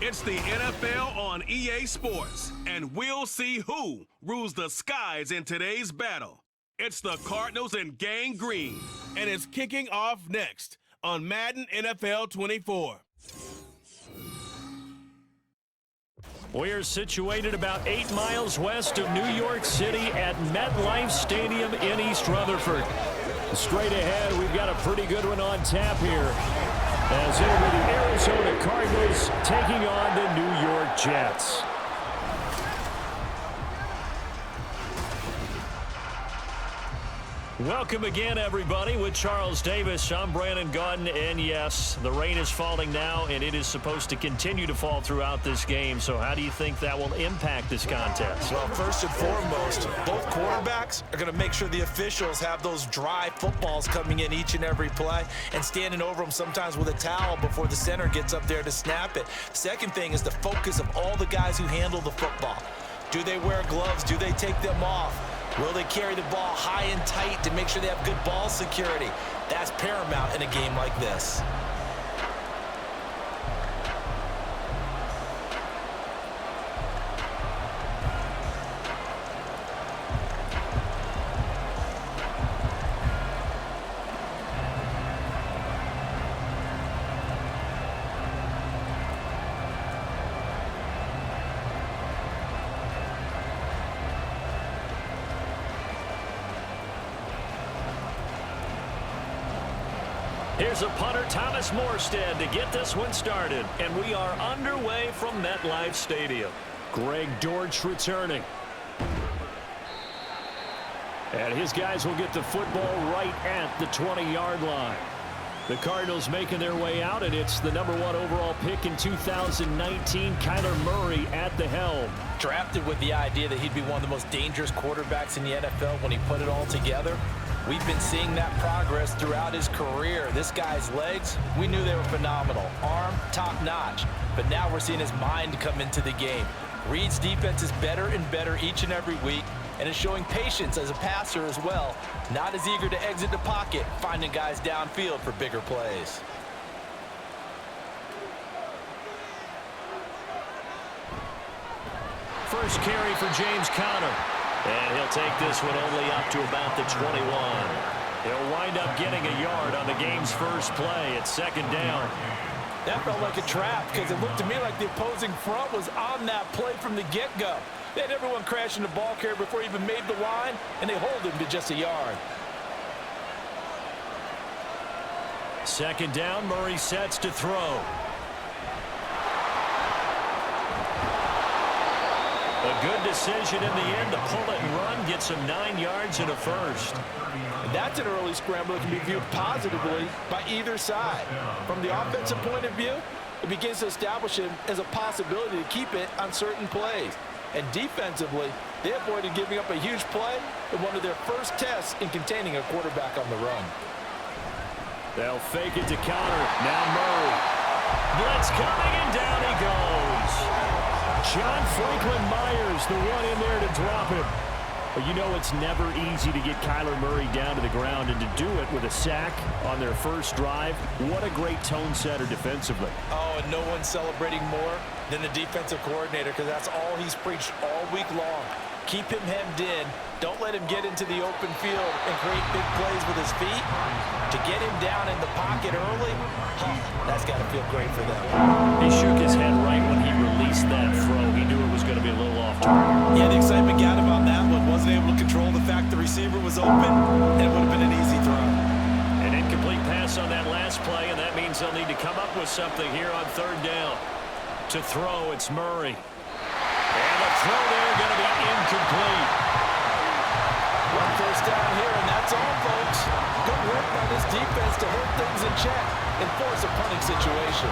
It's the NFL on EA Sports, and we'll see who rules the skies in today's battle. It's the Cardinals and Gang Green, and it's kicking off next on Madden NFL 24. We're situated about 8 miles west of New York City at MetLife Stadium in East Rutherford. Straight ahead, we've got a pretty good one on tap here, as it'll be the Arizona Cardinals taking on the New York Jets. Welcome again, everybody. With Charles Davis, I'm Brandon Gaudin, and yes, the rain is falling now, and it is supposed to continue to fall throughout this game. So how do you think that will impact this contest? Well, first and foremost, both quarterbacks are going to make sure the officials have those dry footballs coming in each and every play and standing over them sometimes with a towel before the center gets up there to snap it. Second thing is the focus of all the guys who handle the football. Do they wear gloves? Do they take them off? Will they carry the ball high and tight to make sure they have good ball security? That's paramount in a game like this. Here's a punter, Thomas Morstead, to get this one started. And we are underway from MetLife Stadium. Greg Dortch returning. And his guys will get the football right at the 20-yard line. The Cardinals making their way out, and it's the #1 overall pick in 2019, Kyler Murray at the helm. Drafted with the idea that he'd be one of the most dangerous quarterbacks in the NFL when he put it all together. We've been seeing that progress throughout his career. This guy's legs, we knew they were phenomenal. Arm, top-notch. But now we're seeing his mind come into the game. Reed's defense is better and better each and every week, and is showing patience as a passer as well. Not as eager to exit the pocket, finding guys downfield for bigger plays. First carry for James Conner. And he'll take this one only up to about the 21. He'll wind up getting a yard on the game's first play. It's second down. That felt like a trap because it looked to me like the opposing front was on that play from the get-go. They had everyone crashing the ball carrier before he even made the line, and they hold him to just a yard. Second down, Murray sets to throw. A good decision in the end to pull it and run, get some 9 yards and a first. And that's an early scramble that can be viewed positively by either side. From the offensive point of view, it begins to establish him as a possibility to keep it on certain plays. And defensively, they avoided giving up a huge play in one of their first tests in containing a quarterback on the run. They'll fake it to Conner. Now Murray. Blitz coming, and down he goes. John Franklin Myers, the one in there to drop him. But you know it's never easy to get Kyler Murray down to the ground, and to do it with a sack on their first drive, what a great tone setter defensively. Oh, and no one's celebrating more than the defensive coordinator, because that's all he's preached all week long. Keep him hemmed in. Don't let him get into the open field and create big plays with his feet. To get him down in the pocket early, that's got to feel great for them. He shook his head right when he released that throw. He knew it was going to be a little off target. Yeah, the excitement got him on that one. Wasn't able to control the fact the receiver was open, and it would have been an easy throw. An incomplete pass on that last play, and that means they'll need to come up with something here on third down. To throw, it's Murray. And the throw there going to be incomplete. One first down here, and that's all, folks. Good work by this defense to hold things in check and force a punting situation.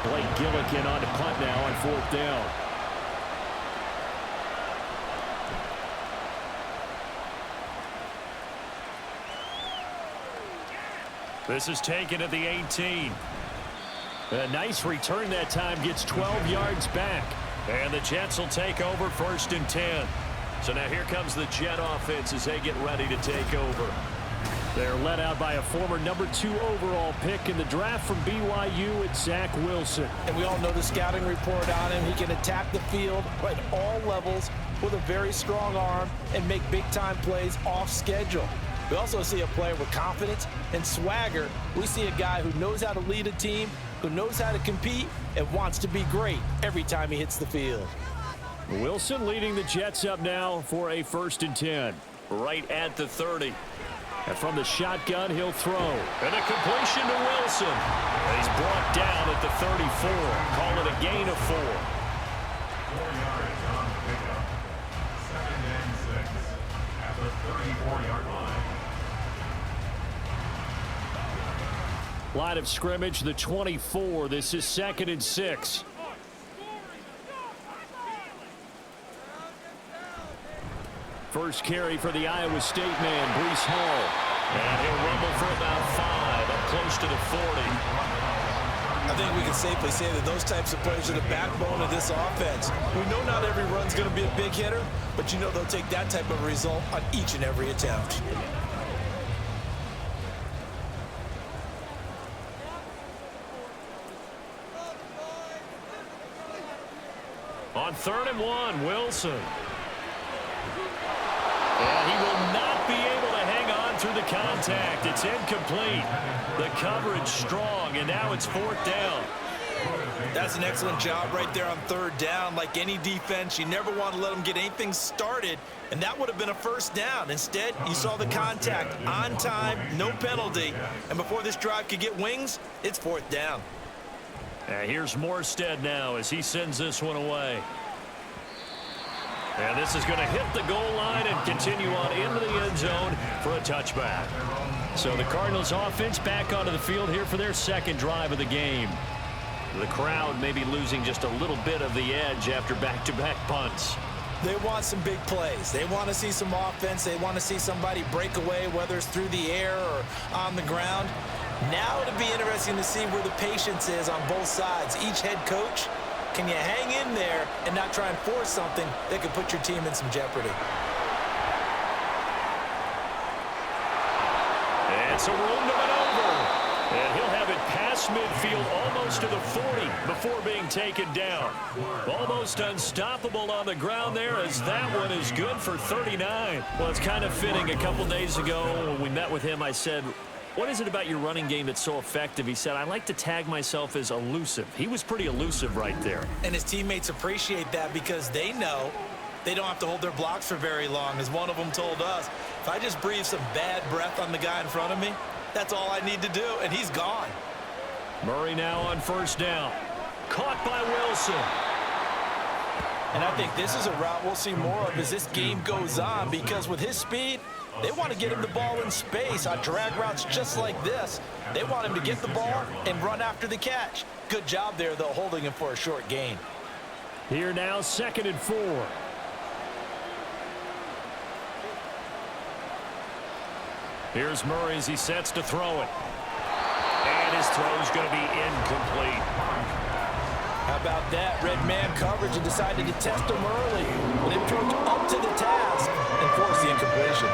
Blake Gillikin on to punt now on fourth down. This is taken at the 18. A nice return that time, gets 12 yards back. And the Jets will take over first and 10. So now here comes the Jet offense as they get ready to take over. They're led out by a former #2 overall pick in the draft from BYU at Zach Wilson. And we all know the scouting report on him. He can attack the field at all levels with a very strong arm and make big-time plays off schedule. We also see a player with confidence and swagger. We see a guy who knows how to lead a team, who knows how to compete, and wants to be great every time he hits the field. Wilson leading the Jets up now for a 1st and 10. Right at the 30. And from the shotgun, he'll throw. And a completion to Wilson. And he's brought down at the 34. Call it a gain of 4. 4 yards on the pickup. 2nd and 6 at the 34-yard line. Line of scrimmage, the 24. This is 2nd and 6. First carry for the Iowa State man, Breece Hall. And he'll rumble for about 5, up close to the 40. I think we can safely say that those types of players are the backbone of this offense. We know not every run's going to be a big hitter, but you know they'll take that type of result on each and every attempt. On 3rd and 1, Wilson. And he will not be able to hang on through the contact. It's incomplete. The coverage strong, and now it's 4th down. That's an excellent job right there on 3rd down. Like any defense, you never want to let them get anything started, and that would have been a 1st down. Instead, you saw the contact on time, no penalty, and before this drive could get wings, it's 4th down. And here's Morstead now as he sends this one away. And this is going to hit the goal line and continue on into the end zone for a touchback. So the Cardinals offense back onto the field here for their 2nd drive of the game. The crowd may be losing just a little bit of the edge after back-to-back punts. They want some big plays. They want to see some offense. They want to see somebody break away, whether it's through the air or on the ground. Now it'll be interesting to see where the patience is on both sides. Each head coach, can you hang in there and not try and force something that could put your team in some jeopardy? It's a room to maneuver. And he'll have it past midfield almost to the 40 before being taken down. Almost unstoppable on the ground there as that one is good for 39. Well, it's kind of fitting. A couple days ago when we met with him, I said, what is it about your running game that's so effective? He said, I like to tag myself as elusive. He was pretty elusive right there. And his teammates appreciate that because they know they don't have to hold their blocks for very long. As one of them told us, if I just breathe some bad breath on the guy in front of me, that's all I need to do, and he's gone. Murray now on 1st down. Caught by Wilson. And I think this is a route we'll see more of as this game goes on because with his speed, they want to get him the ball in space on drag routes just like this. They want him to get the ball and run after the catch. Good job there, though, holding him for a short gain. Here now, 2nd and 4. Here's Murray as he sets to throw it. And his throw's going to be incomplete. How about that? Red man coverage and decided to test him early. But him proved up to the task and forced the incompletion.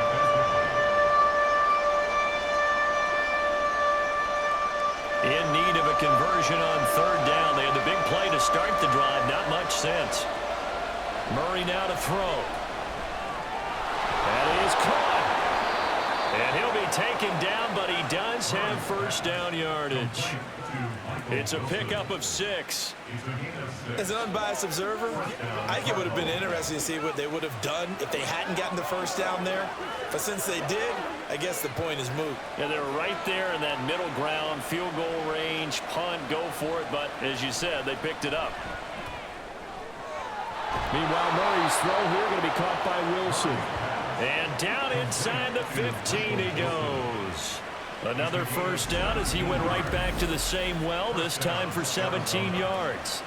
In need of a conversion on 3rd down. They had the big play to start the drive. Not much sense. Murray now to throw. That is caught. And he'll be taken down, but he does have 1st down yardage. It's a pickup of 6. As an unbiased observer, I think it would have been interesting to see what they would have done if they hadn't gotten the 1st down there. But since they did, I guess the point is moot. Yeah, they were right there in that middle ground, field goal range, punt, go for it. But as you said, they picked it up. Meanwhile, Murray's throw here going to be caught by Wilson. And down inside the 15 he goes. Another 1st down as he went right back to the same well, this time for 17 yards.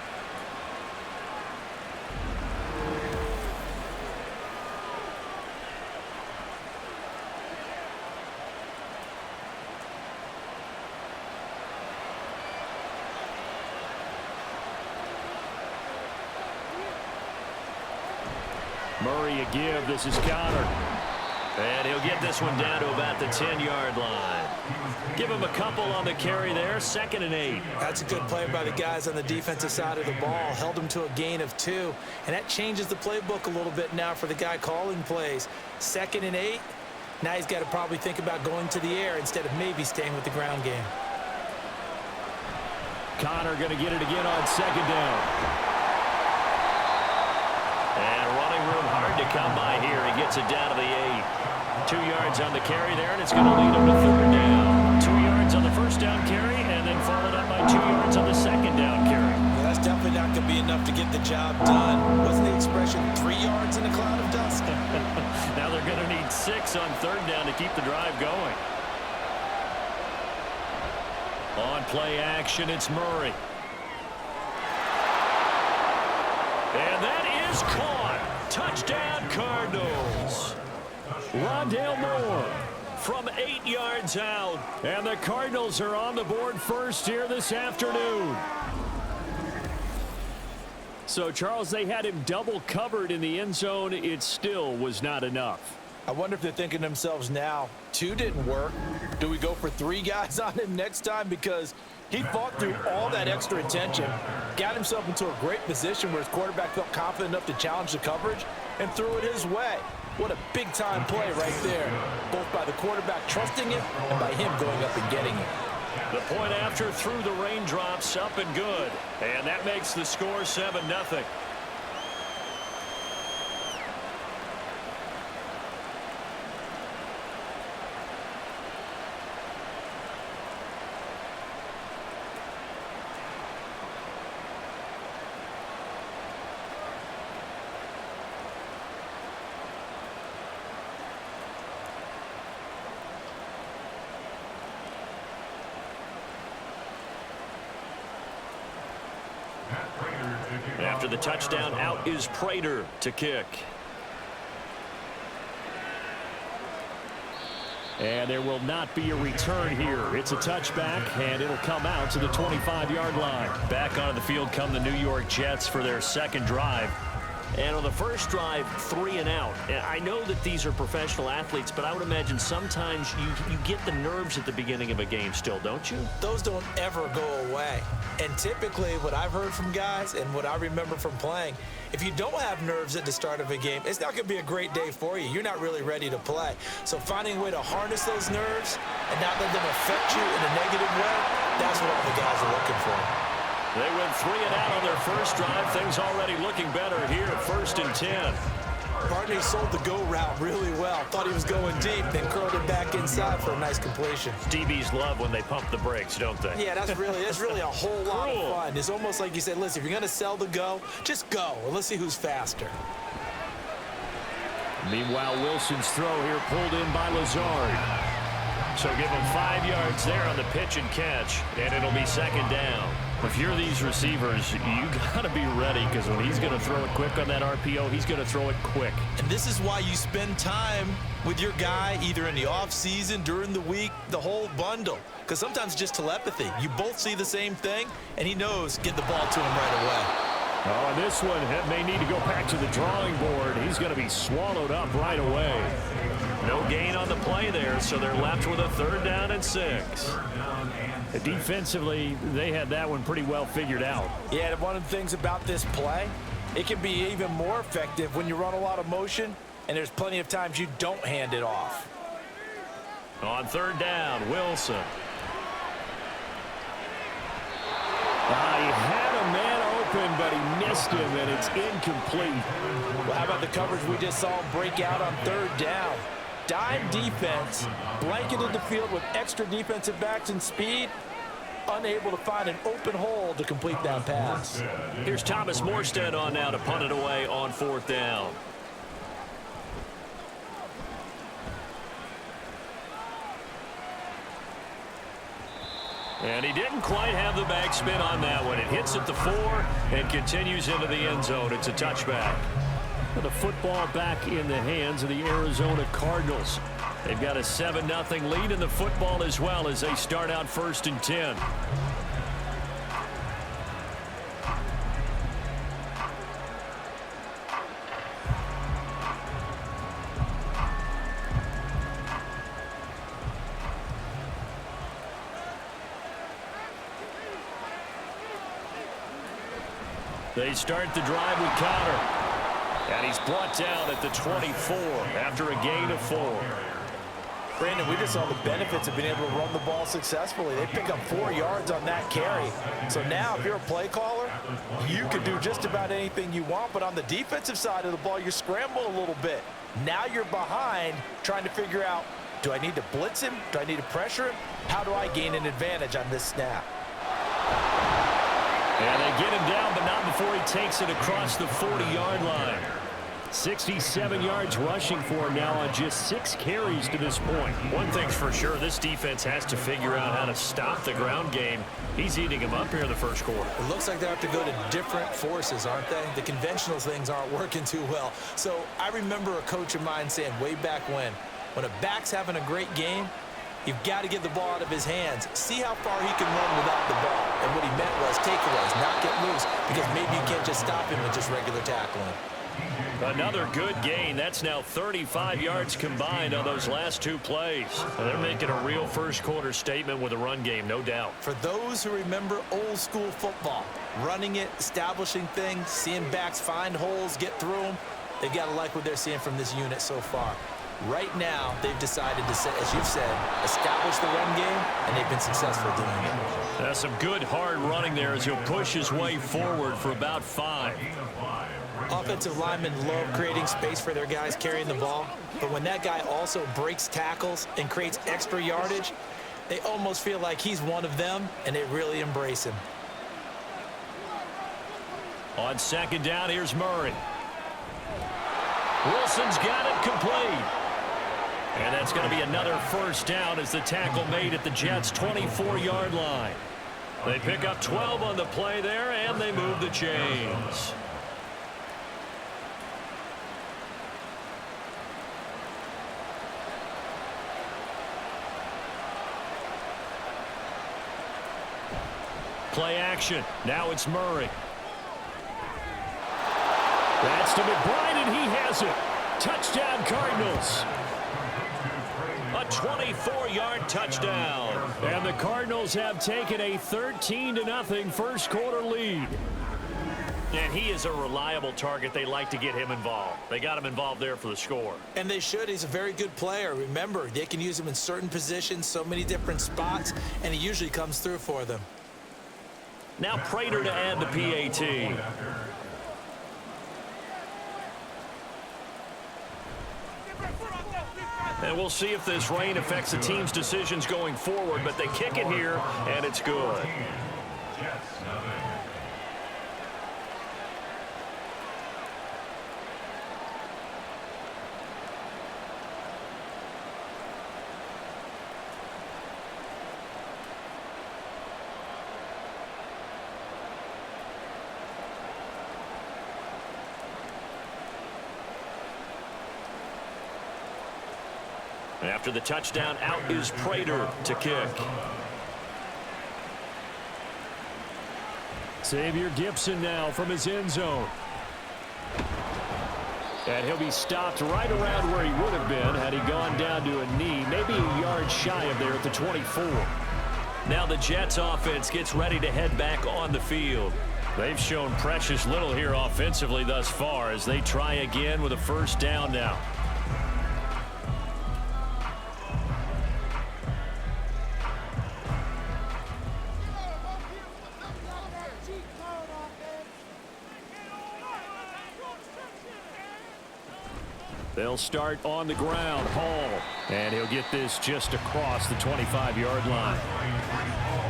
Murray a give. This is Connor. And he'll get this one down to about the 10-yard line. Give him a couple on the carry there, 2nd and 8. That's a good play by the guys on the defensive side of the ball. Held him to a gain of 2. And that changes the playbook a little bit now for the guy calling plays. 2nd and 8. Now he's got to probably think about going to the air instead of maybe staying with the ground game. Connor going to get it again on 2nd down. And running room hard to come by here. He gets it down to the 8. 2 yards on the carry there, and it's going to lead him to 3rd down. 2 yards on the 1st down carry, and then followed up by 2 yards on the 2nd down carry. Yeah, that's definitely not going to be enough to get the job done. Wasn't the expression 3 yards in a cloud of dust? Now they're going to need 6 on 3rd down to keep the drive going. On play action, it's Murray. And that is caught. Touchdown, Cardinals. Rondale Moore from 8 yards out. And the Cardinals are on the board first here this afternoon. So, Charles, they had him double covered in the end zone. It still was not enough. I wonder if they're thinking to themselves now, 2 didn't work. Do we go for 3 guys on him next time? Because he fought through all that extra attention, got himself into a great position where his quarterback felt confident enough to challenge the coverage and threw it his way. What a big-time play right there, both by the quarterback trusting it and by him going up and getting it. The point after through the raindrops, up and good. And that makes the score 7-0. After the touchdown, out is Prater to kick. And there will not be a return here. It's a touchback, and it'll come out to the 25-yard line. Back onto the field come the New York Jets for their 2nd drive. And on the first drive, 3 and out. And I know that these are professional athletes, but I would imagine sometimes you get the nerves at the beginning of a game still, don't you? Those don't ever go away. And typically what I've heard from guys and what I remember from playing, if you don't have nerves at the start of a game, it's not going to be a great day for you. You're not really ready to play. So finding a way to harness those nerves and not let them affect you in a negative way, that's what all the guys are looking for. They went 3 and out on their first drive. Things already looking better here at 1st and 10. Partner sold the go route really well. Thought he was going deep, then curled it back inside for a nice completion. DBs love when they pump the brakes, don't they? Yeah, that's really a whole lot of fun. It's almost like you said, listen, if you're going to sell the go, just go. And let's see who's faster. Meanwhile, Wilson's throw here pulled in by Lazard. So give him 5 yards there on the pitch and catch, and it'll be 2nd down. If you're these receivers, you got to be ready, because when he's going to throw it quick on that RPO, he's going to throw it quick. And this is why you spend time with your guy either in the offseason, during the week, the whole bundle. Because sometimes just telepathy. You both see the same thing, and he knows get the ball to him right away. Oh, and this one may need to go back to the drawing board. He's going to be swallowed up right away. No gain on the play there, so they're left with a 3rd down and 6. Defensively, they had that one pretty well figured out. Yeah, one of the things about this play, it can be even more effective when you run a lot of motion, and there's plenty of times you don't hand it off. On 3rd down, Wilson. He had a man open, but he missed him, and it's incomplete. Well, how about the coverage we just saw him break out on 3rd down? Dime defense, blanketed the field with extra defensive backs and speed, unable to find an open hole to complete that pass. Here's Thomas Morstead on now to punt it away on 4th down. And he didn't quite have the backspin on that one. It hits at the 4 and continues into the end zone. It's a touchback. The football back in the hands of the Arizona Cardinals. They've got a 7-0 lead in the football as well as they start out 1st and 10. They start the drive with Connor. And he's brought down at the 24 after a gain of 4. Brandon, we just saw the benefits of being able to run the ball successfully. They pick up 4 yards on that carry. So now if you're a play caller, you can do just about anything you want. But on the defensive side of the ball, you scramble a little bit. Now you're behind trying to figure out, do I need to blitz him? Do I need to pressure him? How do I gain an advantage on this snap? And they get him down, but not before he takes it across the 40-yard line. 67 yards rushing for him now on just 6 carries to this point. One thing's for sure, this defense has to figure out how to stop the ground game. He's eating him up here in the first quarter. It looks like they have to go to different forces, aren't they? The conventional things aren't working too well. So I remember a coach of mine saying way back when a back's having a great game, you've got to get the ball out of his hands. See how far he can run without the ball. And what he meant was takeaways, not get loose, because maybe you can't just stop him with just regular tackling. Another good gain. That's now 35 yards combined on those last 2 plays. They're making a real first quarter statement with a run game, no doubt. For those who remember old school football, running it, establishing things, seeing backs find holes, get through them, they've got to like what they're seeing from this unit so far. Right now, they've decided to, as you've said, establish the run game, and they've been successful doing it. That's some good hard running there as he'll push his way forward for about 5. Offensive linemen love creating space for their guys carrying the ball, but when that guy also breaks tackles and creates extra yardage, they almost feel like he's one of them, and they really embrace him. On second down, here's Murray. Wilson's got it complete. And that's going to be another first down as the tackle made at the Jets' 24-yard line. They pick up 12 on the play there, and they move the chains. Play action. Now it's Murray. That's to McBride, and he has it. Touchdown, Cardinals. A 24-yard touchdown. And the Cardinals have taken a 13-0 first quarter lead. And he is a reliable target. They like to get him involved. They got him involved there for the score. And they should. He's a very good player. Remember, they can use him in certain positions, so many different spots, and he usually comes through for them. Now Prater to add the PAT. And we'll see if this rain affects the team's decisions going forward, but they kick it here, and it's good. After the touchdown, out is Prater to kick. Xavier Gibson now from his end zone. And he'll be stopped right around where he would have been had he gone down to a knee, maybe a yard shy of there at the 24. Now the Jets offense gets ready to head back on the field. They've shown precious little here offensively thus far as they try again with a first down now. They'll start on the ground. Hall. And he'll get this just across the 25-yard line.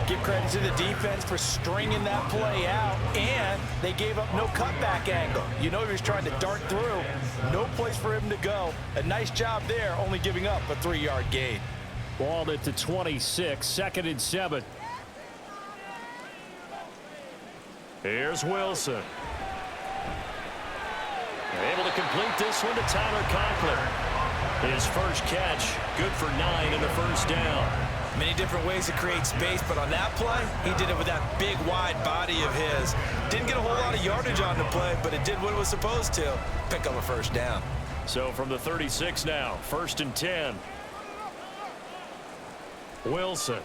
Give credit to the defense for stringing that play out, and they gave up no cutback angle. You know he was trying to dart through. No place for him to go. A nice job there, only giving up a 3-yard gain. Ball at the 26, 2nd and 7. Here's Wilson. Able to complete this one to Tyler Conklin. His first catch, good for 9 and a first down. Many different ways to create space, but on that play, he did it with that big, wide body of his. Didn't get a whole lot of yardage on the play, but it did what it was supposed to. Pick up a first down. So from the 36 now, 1st and 10. Wilson.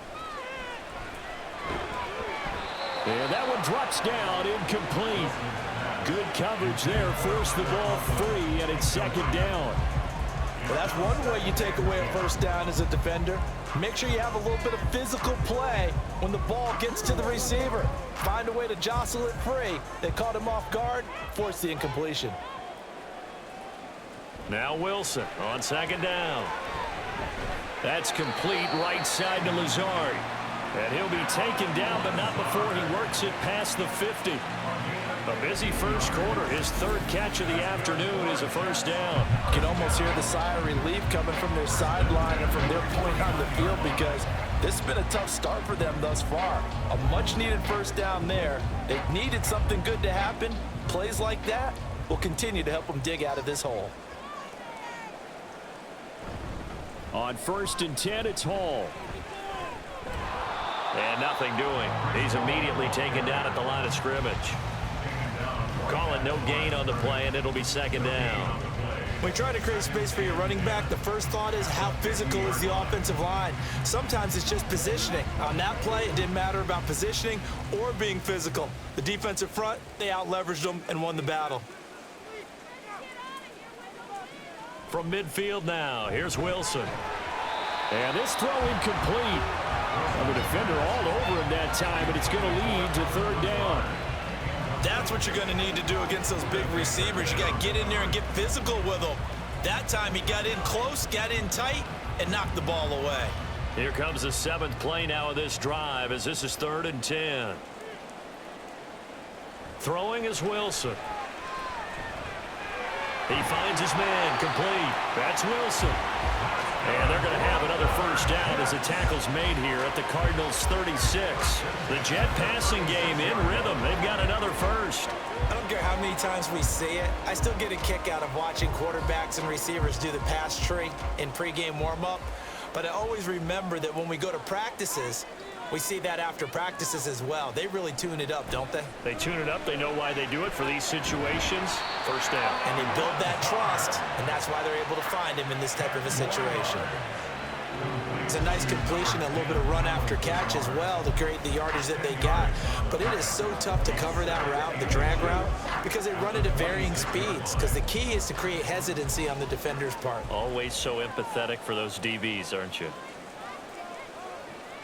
And that one drops down, incomplete. Good coverage there, forced the ball free, and it's second down. Well, that's one way you take away a first down as a defender. Make sure you have a little bit of physical play when the ball gets to the receiver. Find a way to jostle it free. They caught him off guard, forced the incompletion. Now Wilson on second down. That's complete right side to Lazard. And he'll be taken down, but not before he works it past the 50. A busy first quarter. His third catch of the afternoon is a first down. You can almost hear the sigh of relief coming from their sideline and from their point on the field because this has been a tough start for them thus far. A much-needed first down there. They needed something good to happen. Plays like that will continue to help them dig out of this hole. On 1st and 10, it's Hall. And nothing doing. He's immediately taken down at the line of scrimmage. Call it no gain on the play, and it'll be second down. When you try to create space for your running back, the first thought is how physical is the offensive line. Sometimes it's just positioning. On that play, it didn't matter about positioning or being physical. The defensive front, they out-leveraged them and won the battle. From midfield now, here's Wilson. And this throw incomplete. The defender all over him that time, and it's going to lead to third down. That's what you're going to need to do against those big receivers. You got to get in there and get physical with them. That time he got in close, got in tight, and knocked the ball away. Here comes the 7th play now of this drive as this is 3rd and 10. Throwing is Wilson. He finds his man, complete. That's Wilson. And they're going to have another first down as the tackle's made here at the Cardinals' 36. The Jet passing game in rhythm. They've got another first. I don't care how many times we see it. I still get a kick out of watching quarterbacks and receivers do the pass tree in pregame warm-up. But I always remember that when we go to practices, we see that after practices as well. They really tune it up, don't they? They tune it up. They know why they do it for these situations. First down. And they build that trust, and that's why they're able to find him in this type of a situation. It's a nice completion, a little bit of run after catch as well to create the yardage that they got. But it is so tough to cover that route, the drag route, because they run it at varying speeds. Because the key is to create hesitancy on the defender's part. Always so empathetic for those DBs, aren't you?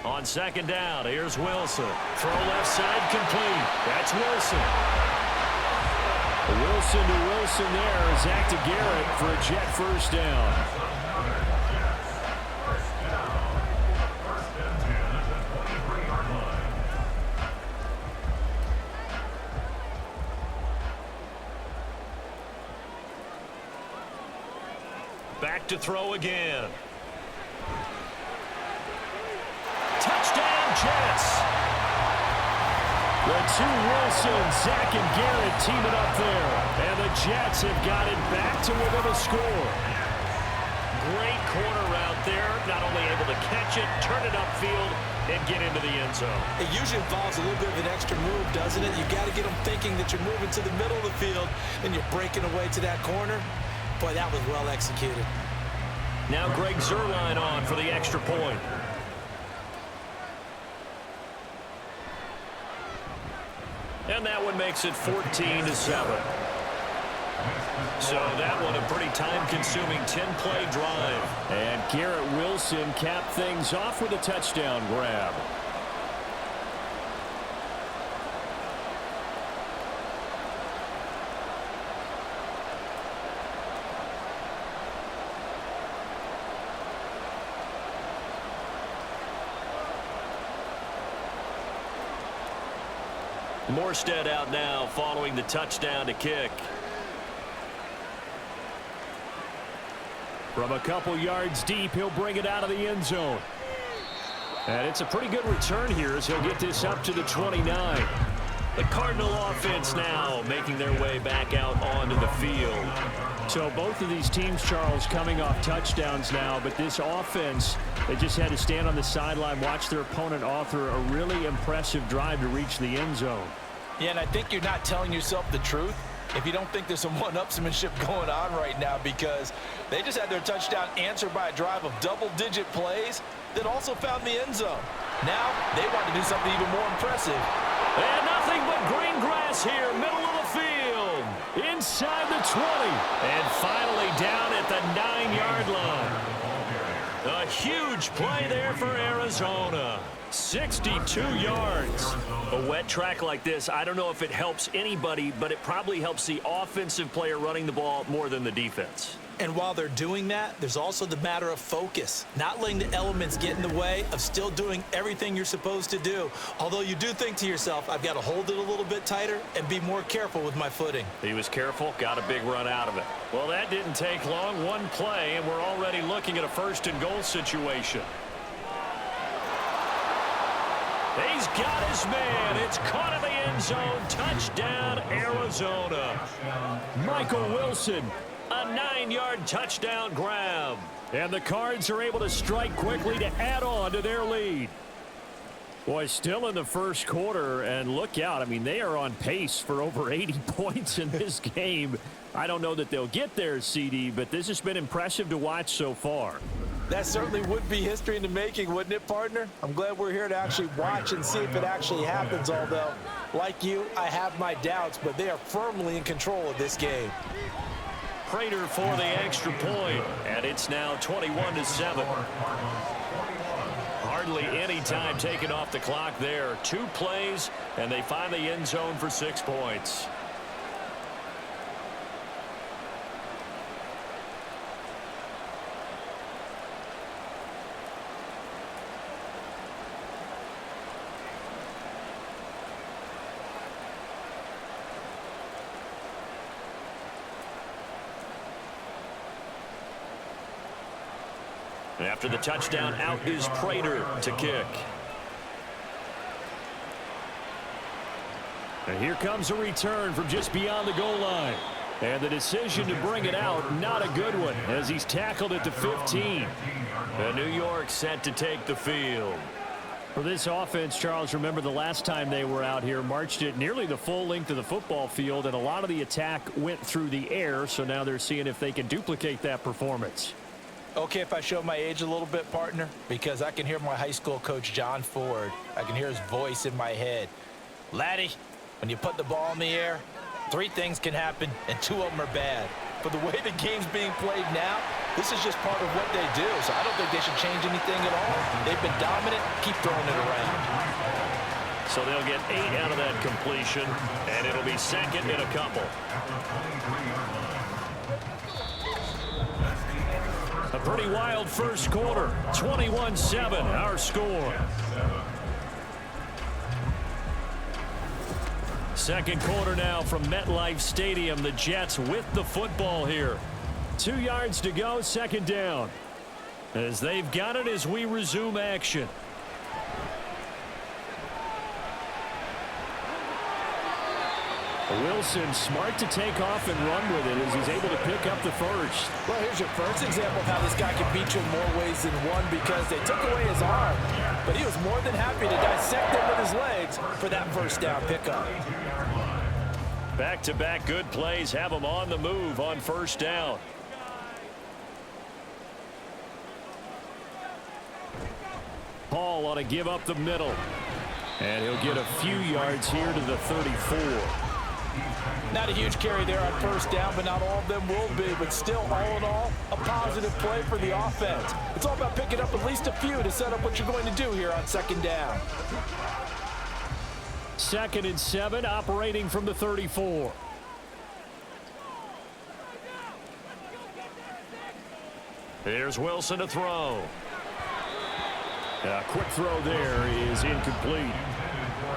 On second down, here's Wilson. Throw left side complete. That's Wilson. Wilson to Wilson there. Zach to Garrett for a Jet first down. Back to throw again. Touchdown, Jets. The two Wilsons, Zach and Garrett teaming up there. And the Jets have got it back to within a score. Great corner route there. Not only able to catch it, turn it upfield, and get into the end zone. It usually involves a little bit of an extra move, doesn't it? You got to get them thinking that you're moving to the middle of the field, and you're breaking away to that corner. Boy, that was well executed. Now Greg Zuerlein on for the extra point. And that one makes it 14-7. So that one a pretty time-consuming 10-play drive. And Garrett Wilson capped things off with a touchdown grab. Morstead out now following the touchdown to kick. From a couple yards deep, he'll bring it out of the end zone. And it's a pretty good return here as he'll get this up to the 29. The Cardinal offense now making their way back out onto the field. So both of these teams, Charles, coming off touchdowns now, but this offense, they just had to stand on the sideline, watch their opponent author a really impressive drive to reach the end zone. Yeah, and I think you're not telling yourself the truth if you don't think there's some one-upsmanship going on right now, because they just had their touchdown answered by a drive of double-digit plays that also found the end zone. Now they want to do something even more impressive And nothing but green grass here, middle of the field. Inside the 20. And finally down at the 9-yard line. A huge play there for Arizona. 62 yards. A wet track like this, I don't know if it helps anybody, but it probably helps the offensive player running the ball more than the defense. And while they're doing that, there's also the matter of focus. Not letting the elements get in the way of still doing everything you're supposed to do. Although you do think to yourself, I've got to hold it a little bit tighter and be more careful with my footing. He was careful, got a big run out of it. Well, that didn't take long. One play, and we're already looking at a first-and-goal situation. He's got his man. It's caught in the end zone. Touchdown, Arizona. Michael Wilson. A 9-yard touchdown grab. And the Cards are able to strike quickly to add on to their lead. Boy, still in the first quarter, and look out. I mean, they are on pace for over 80 points in this game. I don't know that they'll get there, CD, but this has been impressive to watch so far. That certainly would be history in the making, wouldn't it, partner? I'm glad we're here to actually watch and see if it actually happens, although, like you, I have my doubts, but they are firmly in control of this game. Prater for the extra point, and it's now 21-7. Hardly any time taken off the clock there. 2 plays, and they find the end zone for 6 points. After the touchdown, out is Prater to kick. And here comes a return from just beyond the goal line. And the decision to bring it out, not a good one, as he's tackled at the 15. And New York set to take the field. For this offense, Charles, remember the last time they were out here, marched it nearly the full length of the football field, and a lot of the attack went through the air, so now they're seeing if they can duplicate that performance. Okay, if I show my age a little bit, partner, because I can hear my high school coach, John Ford. I can hear his voice in my head. Laddie, when you put the ball in the air, 3 things can happen, and 2 of them are bad. For the way the game's being played now, this is just part of what they do, so I don't think they should change anything at all. They've been dominant. Keep throwing it around. So they'll get 8 out of that completion, and it'll be second and a couple. A pretty wild first quarter. 21-7, our score. Second quarter now from MetLife Stadium. The Jets with the football here. 2 yards to go, second down. As they've got it as we resume action. Wilson smart to take off and run with it as he's able to pick up the first. Well, here's your first example of how this guy can beat you in more ways than one, because they took away his arm, but he was more than happy to dissect it with his legs for that first down pickup. Back-to-back good plays have him on the move on first down. Paul ought to give up the middle. And he'll get a few yards here to the 34. Not a huge carry there on first down, but not all of them will be. But still, all in all, a positive play for the offense. It's all about picking up at least a few to set up what you're going to do here on second down. 2nd and 7, operating from the 34. Here's Wilson to throw. A quick throw there is incomplete.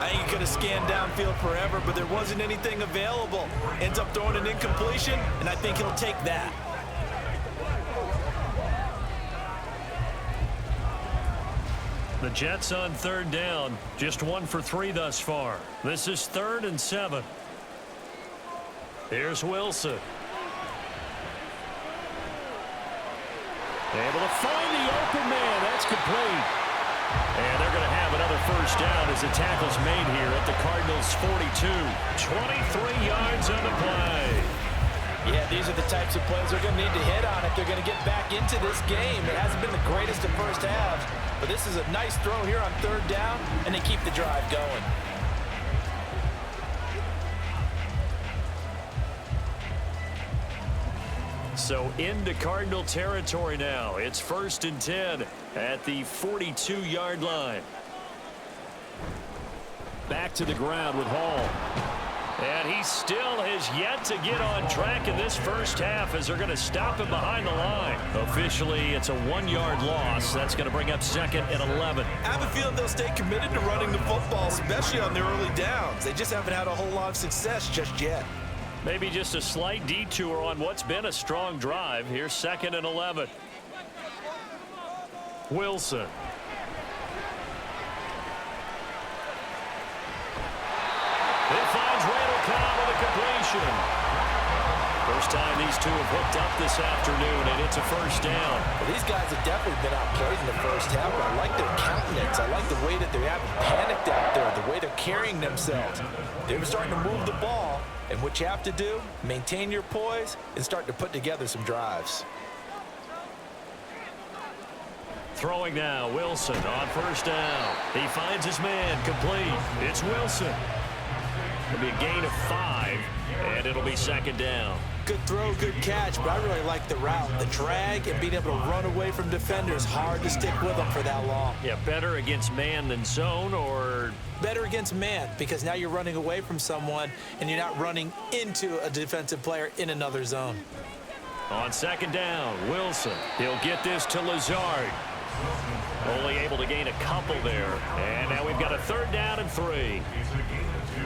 I think he could have scanned downfield forever, but there wasn't anything available. Ends up throwing an incompletion, and I think he'll take that. The Jets on third down, just 1 for 3 thus far. This is 3rd and 7. Here's Wilson. Able to find the open man. That's complete. And they're going to have another first down as the tackle's made here at the Cardinals' 42. 23 yards on the play. Yeah, these are the types of plays they're going to need to hit on if they're going to get back into this game. It hasn't been the greatest of first halves, but this is a nice throw here on third down, and they keep the drive going. So into Cardinal territory now. It's 1st and 10 at the 42-yard line. Back to the ground with Hall. And he still has yet to get on track in this first half as they're going to stop him behind the line. Officially, it's a 1-yard loss. That's going to bring up 2nd and 11. I have a feeling they'll stay committed to running the football, especially on their early downs. They just haven't had a whole lot of success just yet. Maybe just a slight detour on what's been a strong drive. Here's 2nd and 11. Wilson. It finds Randall Cobb with a completion. First time these two have hooked up this afternoon, and it's a first down. Well, these guys have definitely been outplayed in the first half, but I like their countenance. I like the way that they haven't panicked out there, the way they're carrying themselves. They're starting to move the ball, and what you have to do, maintain your poise and start to put together some drives. Throwing now, Wilson on first down. He finds his man, complete. It's Wilson. It'll be a gain of 5, and it'll be 2nd down. Good throw, good catch, but I really like the route. The drag and being able to run away from defenders, hard to stick with them for that long. Yeah, better against man than zone, or? Better against man, because now you're running away from someone and you're not running into a defensive player in another zone. On 2nd down, Wilson. He'll get this to Lazard. Only able to gain a couple there. And now we've got a 3rd down and 3. It's a gain of 2.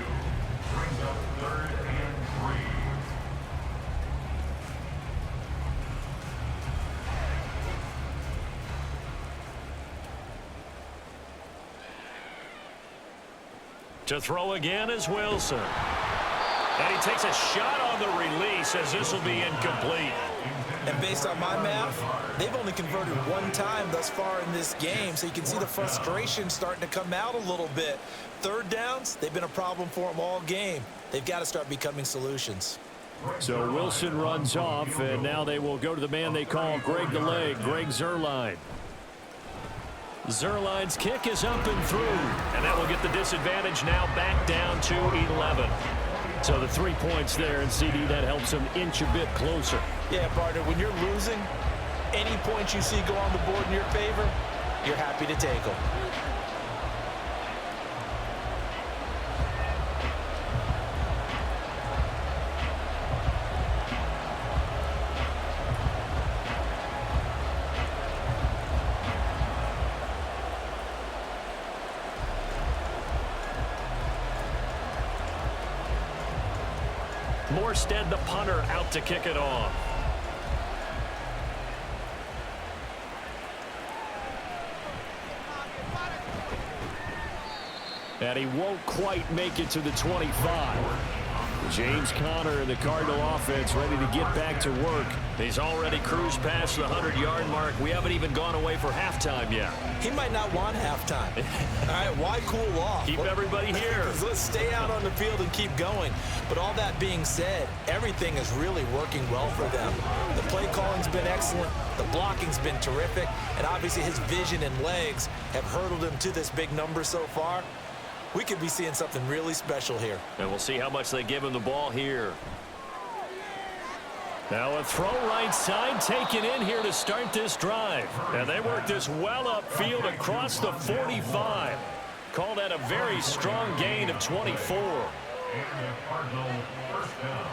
Brings up 3rd and 3. To throw again is Wilson. And he takes a shot on the release as this will be incomplete. And based on my math, they've only converted 1 time thus far in this game, so you can see the frustration starting to come out a little bit. 3rd downs, they've been a problem for them all game. They've got to start becoming solutions. So Wilson runs off, and now they will go to the man they call Greg the Leg, Greg Zuerlein. Zuerlein's kick is up and through, and that will get the disadvantage now back down to 11. So the 3 points there, and CD, that helps them inch a bit closer. Yeah, partner, when you're losing, any points you see go on the board in your favor, you're happy to take them. Morstead, the punter, out to kick it off. And he won't quite make it to the 25. James Conner and the Cardinal offense ready to get back to work. He's already cruised past the 100-yard mark. We haven't even gone away for halftime yet. He might not want halftime. All right, why cool off? Keep everybody here. Let's stay out on the field and keep going. But all that being said, everything is really working well for them. The play calling's been excellent. The blocking's been terrific. And obviously his vision and legs have hurdled him to this big number so far. We could be seeing something really special here. And we'll see how much they give him the ball here. Now a throw right side taken in here to start this drive. And they work this well upfield across the 45. Call that a very strong gain of 24. And the Cardinal first down.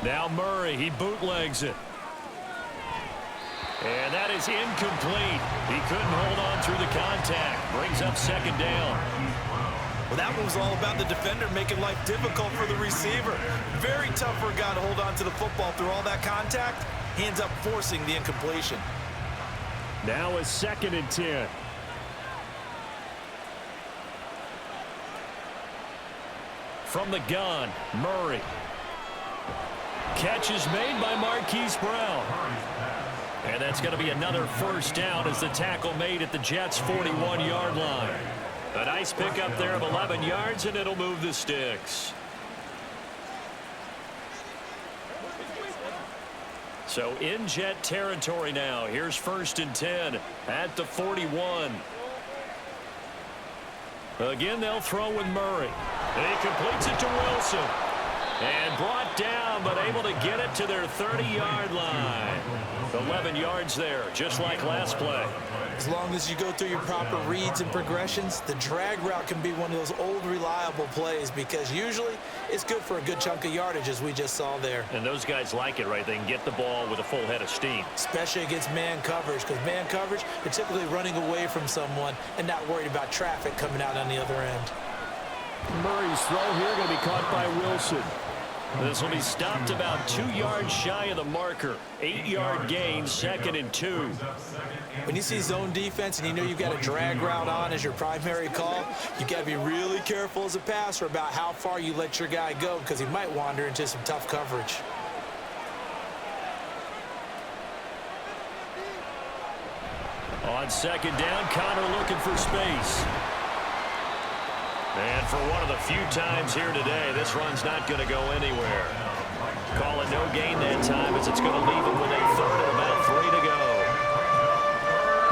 Now Murray, he bootlegs it. And that is incomplete. He couldn't hold on through the contact. Brings up 2nd down. Well, that one was all about the defender making life difficult for the receiver. Very tough for a guy to hold on to the football through all that contact. He ends up forcing the incompletion. Now a 2nd and 10. From the gun, Murray. Catch is made by Marquise Brown. And that's going to be another first down as the tackle made at the Jets' 41-yard line. A nice pickup there of 11 yards, and it'll move the sticks. So in Jet territory now. Here's 1st and 10 at the 41. Again, they'll throw with Murray. He completes it to Wilson. And brought down, but able to get it to their 30-yard line. 11 yards there, just like last play. As long as you go through your proper reads and progressions, the drag route can be one of those old reliable plays because usually it's good for a good chunk of yardage, as we just saw there. And those guys like it, right? They can get the ball with a full head of steam. Especially against man coverage, because man coverage, they're typically running away from someone and not worried about traffic coming out on the other end. Murray's throw here going to be caught by Wilson. This will be stopped about 2 yards shy of the marker. 8-yard gain, 2nd and 2. When you see zone defense and you know you've got a drag route on as your primary call, you got to be really careful as a passer about how far you let your guy go because he might wander into some tough coverage. On 2nd down, Connor looking for space. And for one of the few times here today, this run's not going to go anywhere. Call it no gain that time as it's going to leave him with a 3rd and about 3 to go.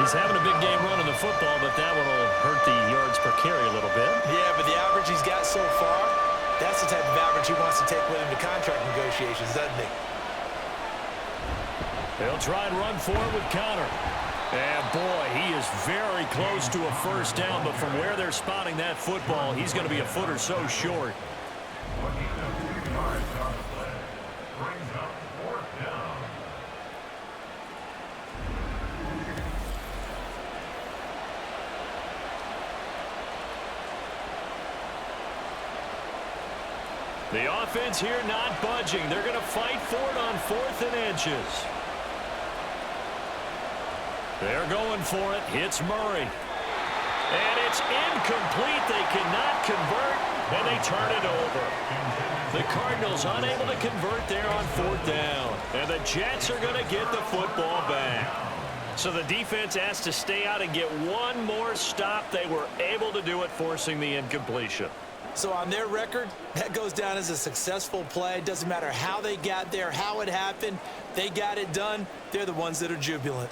He's having a big game running the football, but that one will hurt the yards per carry a little bit. Yeah, but the average he's got so far, that's the type of average he wants to take with him to contract negotiations, doesn't he? They'll try and run for it with Connor. And, boy, he is very close to a 1st down, but from where they're spotting that football, he's going to be a foot or so short. The offense here not budging. They're going to fight for it on 4th and inches. They're going for it. Hits Murray. And it's incomplete. They cannot convert, and they turn it over. The Cardinals unable to convert there on 4th down. And the Jets are going to get the football back. So the defense has to stay out and get one more stop. They were able to do it, forcing the incompletion. So on their record, that goes down as a successful play. Doesn't matter how they got there, how it happened. They got it done. They're the ones that are jubilant.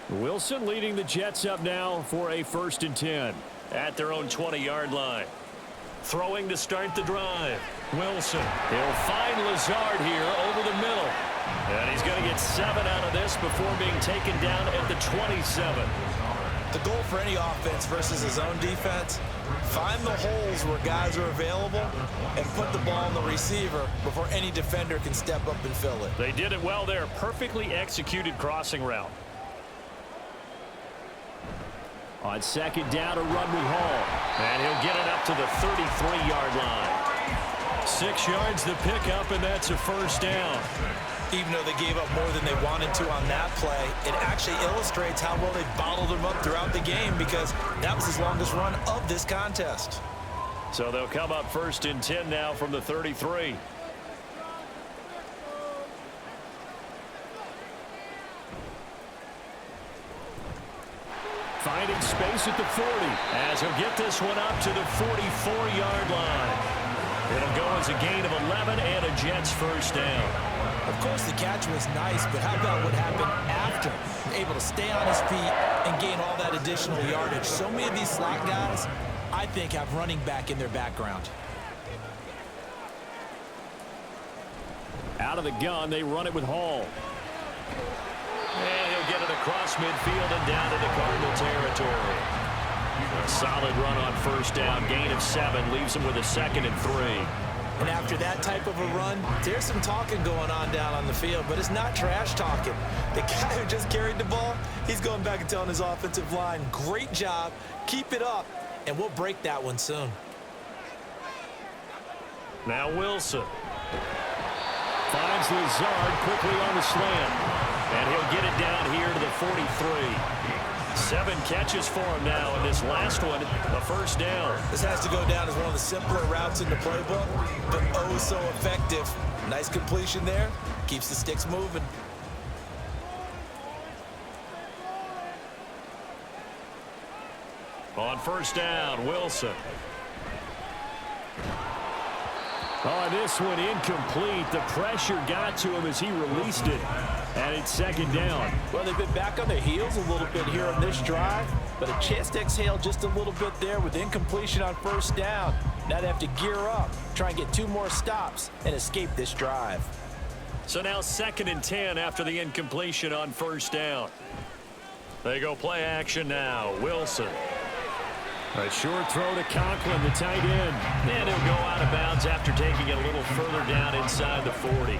Wilson leading the Jets up now for a 1st and 10 at their own 20-yard line. Throwing to start the drive. Wilson. He'll find Lazard here over the middle. And he's going to get 7 out of this before being taken down at the 27. The goal for any offense versus a zone defense, find the holes where guys are available and put the ball on the receiver before any defender can step up and fill it. They did it well there. Perfectly executed crossing route. On 2nd down, a run with Hall. And he'll get it up to the 33-yard line. 6 yards the pickup, and that's a 1st down. Even though they gave up more than they wanted to on that play, it actually illustrates how well they bottled them up throughout the game because that was his longest run of this contest. So they'll come up 1st and 10 now from the 33. Finding space at the 40 as he'll get this one up to the 44-yard line. It'll go as a gain of 11 and a Jets 1st down. Of course, the catch was nice, but how about what happened after? Able to stay on his feet and gain all that additional yardage. So many of these slot guys, I think, have running back in their background. Out of the gun, they run it with Hall. And he'll get it across midfield and down into Cardinal territory. A solid run on 1st down. Gain of 7 leaves him with a 2nd and 3. And after that type of a run, there's some talking going on down on the field, but it's not trash talking. The guy who just carried the ball, he's going back and telling his offensive line, great job, keep it up, and we'll break that one soon. Now Wilson. Finds Lazard quickly on the slant. And he'll get it down here to the 43. 7 catches for him now, and this last one, a 1st down. This has to go down as one of the simpler routes in the playbook, but oh so effective. Nice completion there. Keeps the sticks moving. On 1st down, Wilson. Oh, this one incomplete. The pressure got to him as he released it. And it's second down. Well, they've been back on their heels a little bit here on this drive, but a chance to exhale just a little bit there with incompletion on first down. Now they have to gear up, try and get 2 more stops, and escape this drive. So now 2nd and 10 after the incompletion on first down. They go play action now. Wilson. A short throw to Conklin, the tight end. And he'll go out of bounds after taking it a little further down inside the 40.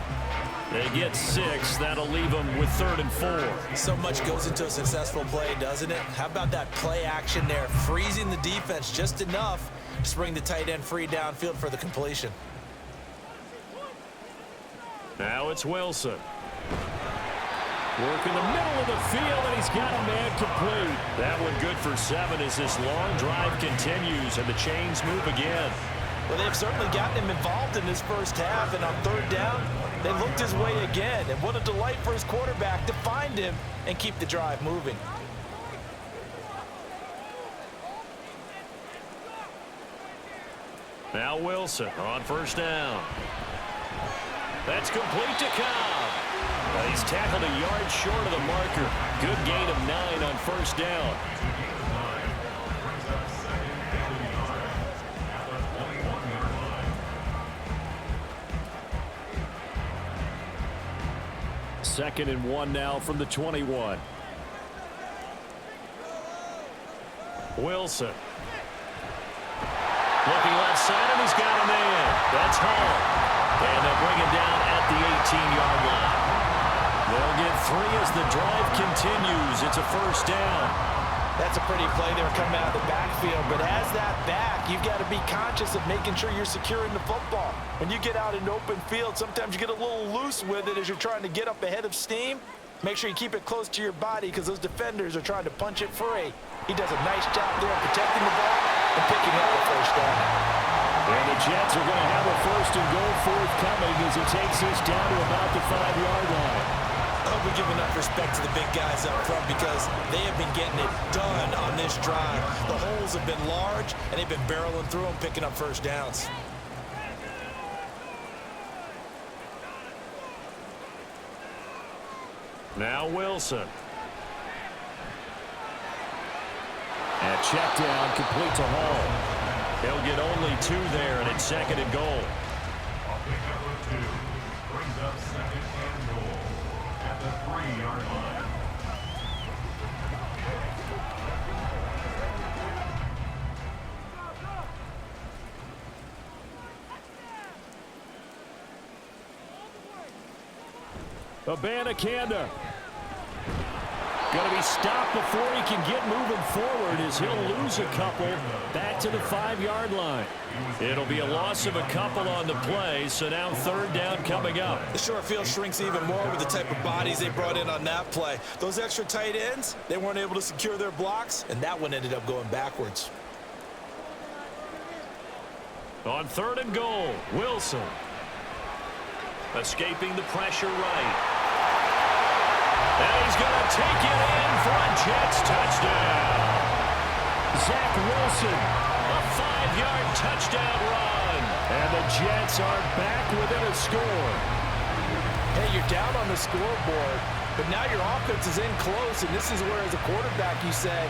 They get 6. That'll leave them with 3rd and 4. So much goes into a successful play, doesn't it? How about that play action there? Freezing the defense just enough to bring the tight end free downfield for the completion. Now it's Wilson. Work in the middle of the field, and he's got a man complete. That one good for 7 as this long drive continues, and the chains move again. Well, they've certainly gotten him involved in this first half, and on 3rd down, they looked his way again. And what a delight for his quarterback to find him and keep the drive moving. Now Wilson on first down. That's complete to Cobb. He's tackled a yard short of the marker. Good gain of 9 on first down. Second and 1 now from the 21. Wilson. Looking left side, and he's got a man. That's Hall. And they'll bring him down at the 18-yard line. They'll get 3 as the drive continues. It's a first down. That's a pretty play there coming out of the backfield. But as that back, you've got to be conscious of making sure you're securing the football. When you get out in open field, sometimes you get a little loose with it as you're trying to get up ahead of steam. Make sure you keep it close to your body because those defenders are trying to punch it free. He does a nice job there protecting the ball and picking up the first down. And the Jets are going to have a 1st and goal forthcoming as he takes this down to about the 5-yard line. I hope we give enough respect to the big guys up front because they have been getting it done on this drive. The holes have been large, and they've been barreling through them, picking up first downs. Now Wilson. And check down, complete to Hall. He'll get only 2 there, and it's 2nd and goal. A pickup of 2 brings up 2nd and goal at the 3-yard line. Abanikanda. Going to be stopped before he can get moving forward as he'll lose a couple back to the 5-yard line. It'll be a loss of a couple on the play, so now 3rd down coming up. The short field shrinks even more with the type of bodies they brought in on that play. Those extra tight ends, they weren't able to secure their blocks, and that one ended up going backwards. On 3rd and goal, Wilson. Escaping the pressure right. And he's going to take it in for a Jets touchdown. Zach Wilson, a 5-yard touchdown run. And the Jets are back within a score. Hey, you're down on the scoreboard, but now your offense is in close, and this is where, as a quarterback, you say,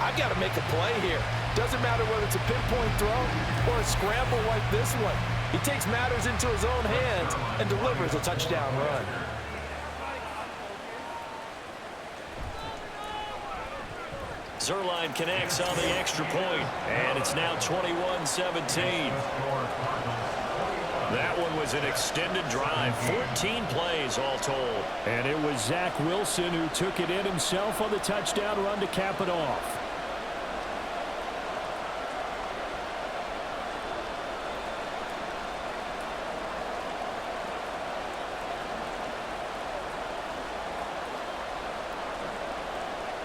I've got to make a play here. Doesn't matter whether it's a pinpoint throw or a scramble like this one. He takes matters into his own hands and delivers a touchdown run. Zerline connects on the extra point, and it's now 21-17. That one was an extended drive, 14 plays all told. And it was Zach Wilson who took it in himself on the touchdown run to cap it off.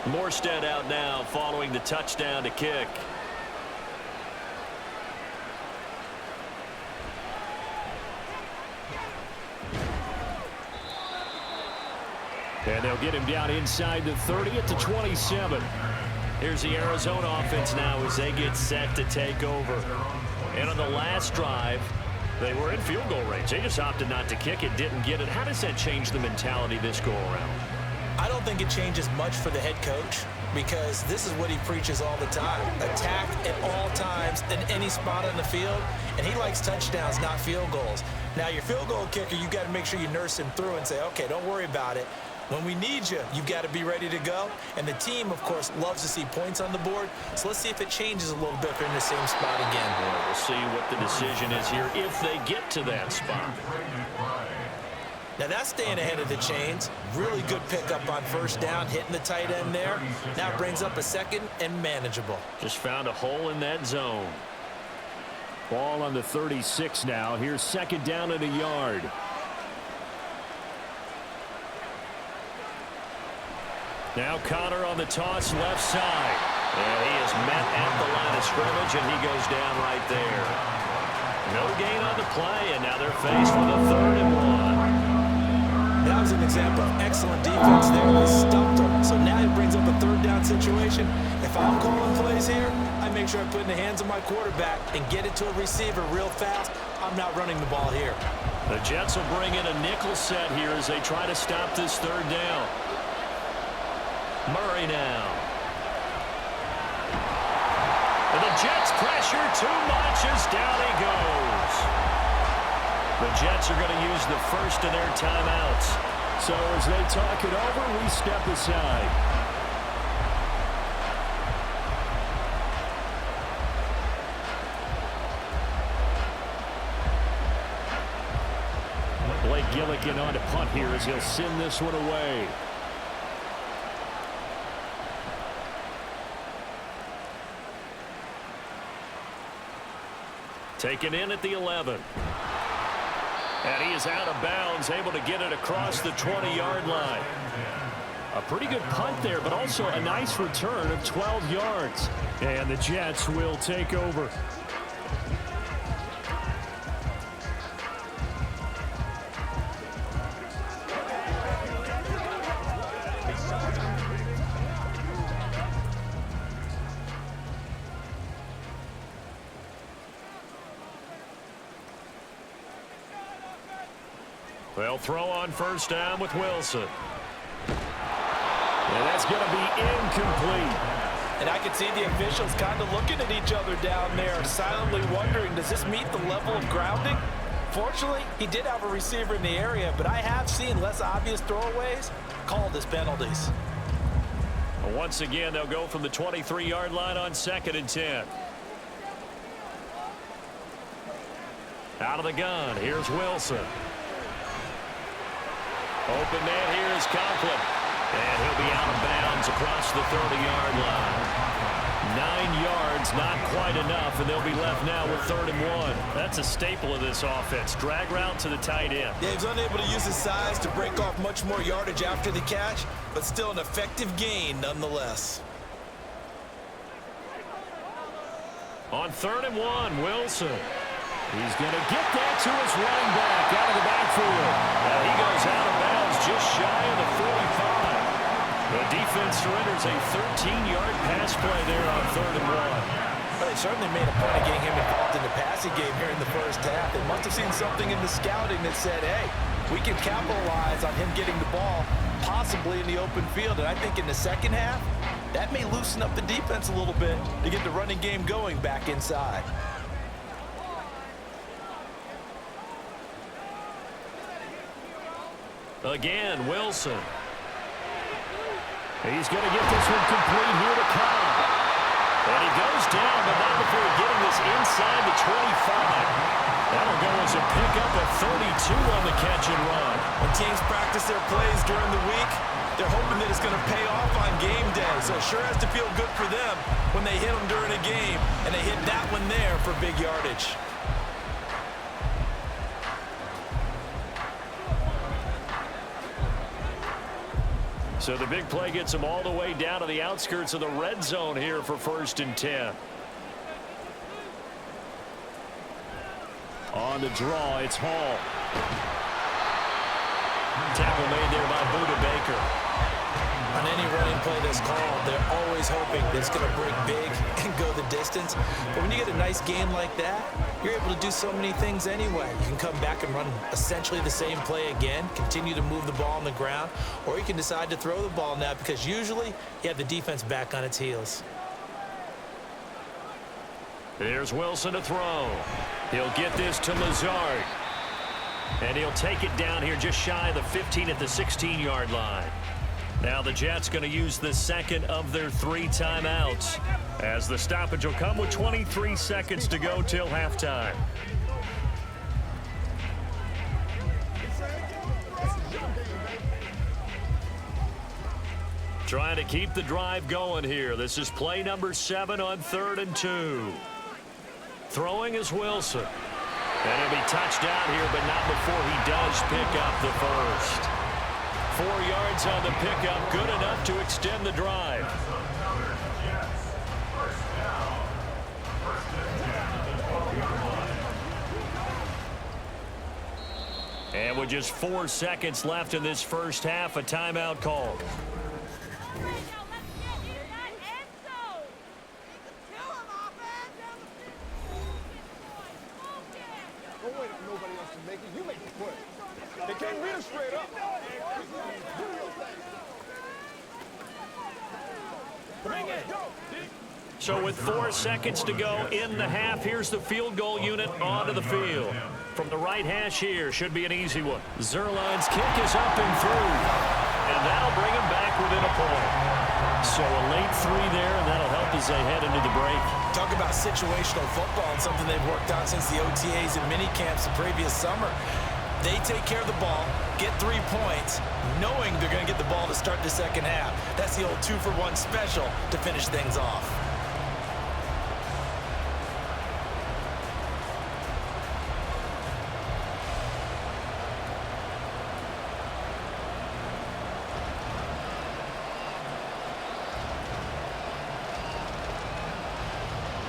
Morstead out now following the touchdown to kick. And they'll get him down inside the 30 at the 27. Here's the Arizona offense now as they get set to take over. And on the last drive, They were in field goal range. They just opted not to kick it, didn't get it. How does that change the mentality this go-around? I don't think it changes much for the head coach because this is what he preaches all the time. Attack at all times in any spot on the field, and he likes touchdowns, not field goals. Now, your field goal kicker, you got to make sure you nurse him through and say, okay, don't worry about it. When we need you, you've got to be ready to go. And the team, of course, loves to see points on the board. So let's see if it changes a little bit if they're in the same spot again. Well, we'll see what the decision is here if they get to that spot. Now that's staying ahead of the chains. Really good pickup on first down, hitting the tight end there. Now brings up a second and manageable. Just found a hole in that zone. Ball on the 36 now. Here's second down and a yard. Now Connor on the toss left side. And he is met at the line of scrimmage, and he goes down right there. No gain on the play, and now they're faced with a 3rd and 1. That was an example of excellent defense there. They stumped him. So now he brings up a 3rd down situation. If I'm calling plays here, I make sure I put it in the hands of my quarterback and get it to a receiver real fast. I'm not running the ball here. The Jets will bring in a nickel set here as they try to stop this 3rd down. Murray now. And the Jets pressure too much as down he goes. The Jets are going to use the first of their timeouts. So as they talk it over, we step aside. Blake Gillikin on to punt here as he'll send this one away. Taken in at the 11. And he is out of bounds, able to get it across the 20-yard line. A pretty good punt there, but also a nice return of 12 yards. And the Jets will take over. They'll throw on first down with Wilson. And that's going to be incomplete. And I can see the officials kind of looking at each other down there, silently wondering, does this meet the level of grounding? Fortunately, he did have a receiver in the area, but I have seen less obvious throwaways called as penalties. Once again, they'll go from the 23-yard line on 2nd and 10. Out of the gun, here's Wilson. Open man here is Conklin. And he'll be out of bounds across the 30-yard line. 9 yards, not quite enough, and they'll be left now with 3rd and 1. That's a staple of this offense. Drag route to the tight end. Yeah, he's unable to use his size to break off much more yardage after the catch, but still an effective gain nonetheless. On 3rd and 1, Wilson. He's going to get that to his running back out of the backfield. And he goes out of bounds just shy of the 45. The defense surrenders a 13-yard pass play there on 3rd and 1. Well, they certainly made a point of getting him involved in the passing game here in the first half. They must have seen something in the scouting that said, hey, we can capitalize on him getting the ball, possibly in the open field. And I think in the second half, that may loosen up the defense a little bit to get the running game going back inside. Again, Wilson. He's going to get this one complete here to Cobb. And he goes down, but not before getting this inside the 25. That'll go as a pickup of 32 on the catch and run. When teams practice their plays during the week, they're hoping that it's going to pay off on game day. So it sure has to feel good for them when they hit them during a game, and they hit that one there for big yardage. So the big play gets them all the way down to the outskirts of the red zone here for 1st and 10. On the draw, it's Hall. Tackle made there by Buda Baker. I On any running play that's called, they're always hoping that it's going to break big and go the distance. But when you get a nice game like that, you're able to do so many things anyway. You can come back and run essentially the same play again, continue to move the ball on the ground, or you can decide to throw the ball now because usually you have the defense back on its heels. Here's Wilson to throw. He'll get this to Lazard. And he'll take it down here just shy of the 15 at the 16-yard line. Now the Jets going to use the second of their 3 timeouts, as the stoppage will come with 23 seconds to go till halftime. Trying to keep the drive going here. This is play number 7 on 3rd and 2. Throwing is Wilson. And he'll be touched out here, but not before he does pick up the first. 4 yards on the pickup, good enough to extend the drive. And with just 4 seconds left in this first half, a timeout called. So with 4 seconds to go in the half, here's the field goal unit onto the field. From the right hash here, should be an easy one. Zerline's kick is up and through. And that'll bring him back within a point. So a late 3 there, and that'll help as they head into the break. Talk about situational football and something they've worked out since the OTAs and mini camps the previous summer. They take care of the ball, get 3 points, knowing they're going to get the ball to start the second half. That's the old 2-for-1 special to finish things off.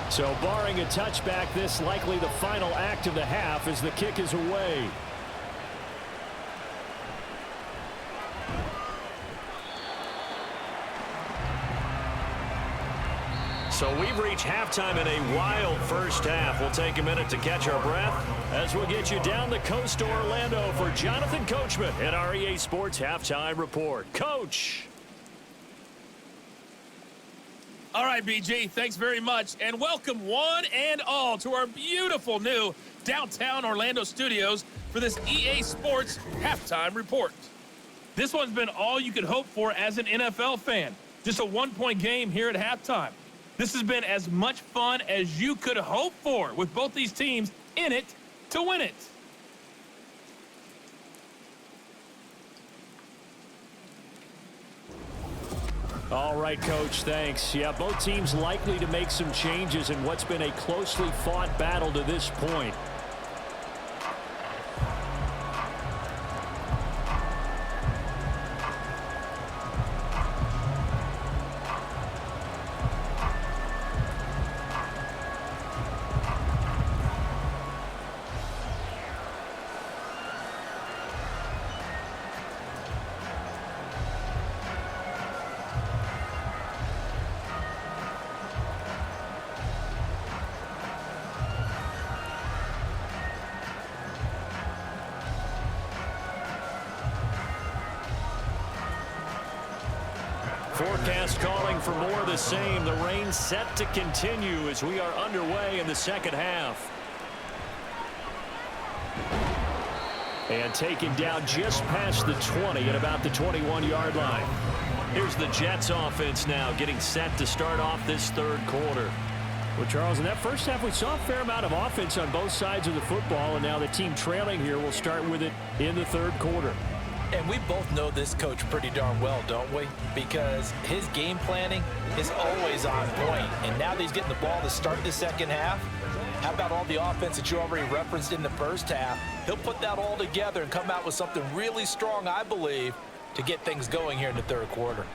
So barring a touchback, this likely the final act of the half as the kick is away. So we've reached halftime in a wild first half. We'll take a minute to catch our breath as we'll get you down the coast to Orlando for Jonathan Coachman at our EA Sports Halftime Report. Coach. All right, BG, thanks very much, and welcome one and all to our beautiful new downtown Orlando studios for this EA Sports Halftime Report. This one's been all you could hope for as an NFL fan. Just a one-point game here at halftime. This has been as much fun as you could hope for with both these teams in it to win it. All right, Coach, thanks. Yeah, both teams likely to make some changes in what's been a closely fought battle to this point. Forecast calling for more of the same. The rain set to continue as we are underway in the second half. And taken down just past the 20 at about the 21-yard line. Here's the Jets offense now getting set to start off this third quarter. Well, Charles, in that first half, we saw a fair amount of offense on both sides of the football, and now the team trailing here will start with it in the third quarter. And we both know this coach pretty darn well, don't we? Because his game planning is always on point. And now that he's getting the ball to start the second half, how about all the offense that you already referenced in the first half? He'll put that all together and come out with something really strong, I believe, to get things going here in the third quarter.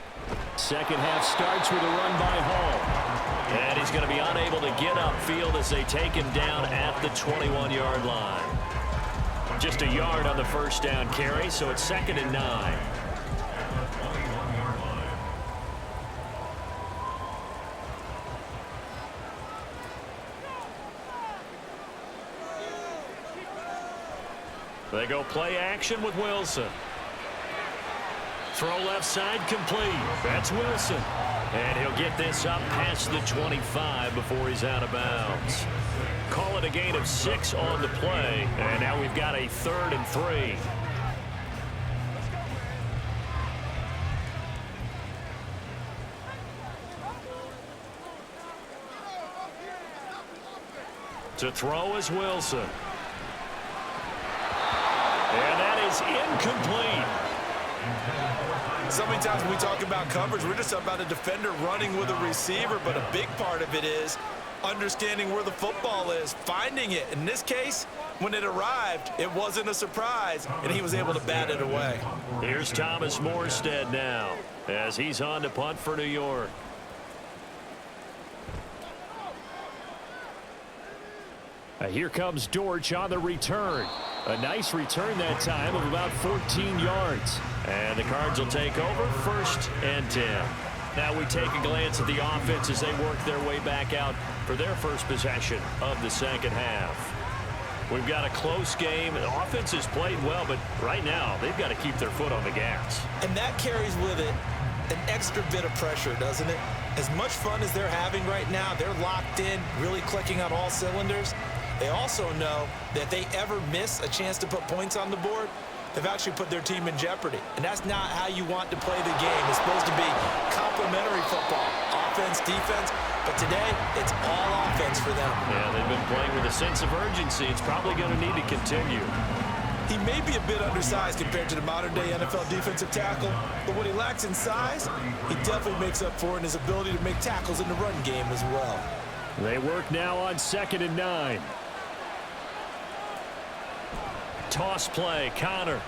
Second half starts with a run by Hall. And he's going to be unable to get upfield as they take him down at the 21-yard line. Just a yard on the first down carry, so it's 2nd and 9. They go play action with Wilson. Throw left side complete. That's Wilson. And he'll get this up past the 25 before he's out of bounds. Call it a gain of 6 on the play. And now we've got a 3rd and 3. To throw is Wilson. And that is incomplete. So many times when we talk about coverage, we're just about a defender running with a receiver, but a big part of it is understanding where the football is, finding it. In this case, when it arrived, it wasn't a surprise, and he was able to bat it away. Here's Thomas Morstead now as he's on to punt for New York. Here comes Dortch on the return. A nice return that time of about 14 yards. And the Cards will take over 1st and 10. Now we take a glance at the offense as they work their way back out for their first possession of the second half. We've got a close game. The offense has played well, but right now they've got to keep their foot on the gas. And that carries with it an extra bit of pressure, doesn't it? As much fun as they're having right now, they're locked in, really clicking on all cylinders. They also know that if they ever miss a chance to put points on the board, they've actually put their team in jeopardy. And that's not how you want to play the game. It's supposed to be complementary football, offense, defense. But today, it's all offense for them. Yeah, they've been playing with a sense of urgency. It's probably going to need to continue. He may be a bit undersized compared to the modern-day NFL defensive tackle, but what he lacks in size, he definitely makes up for in his ability to make tackles in the run game as well. They work now on 2nd and 9. Toss play, Connor.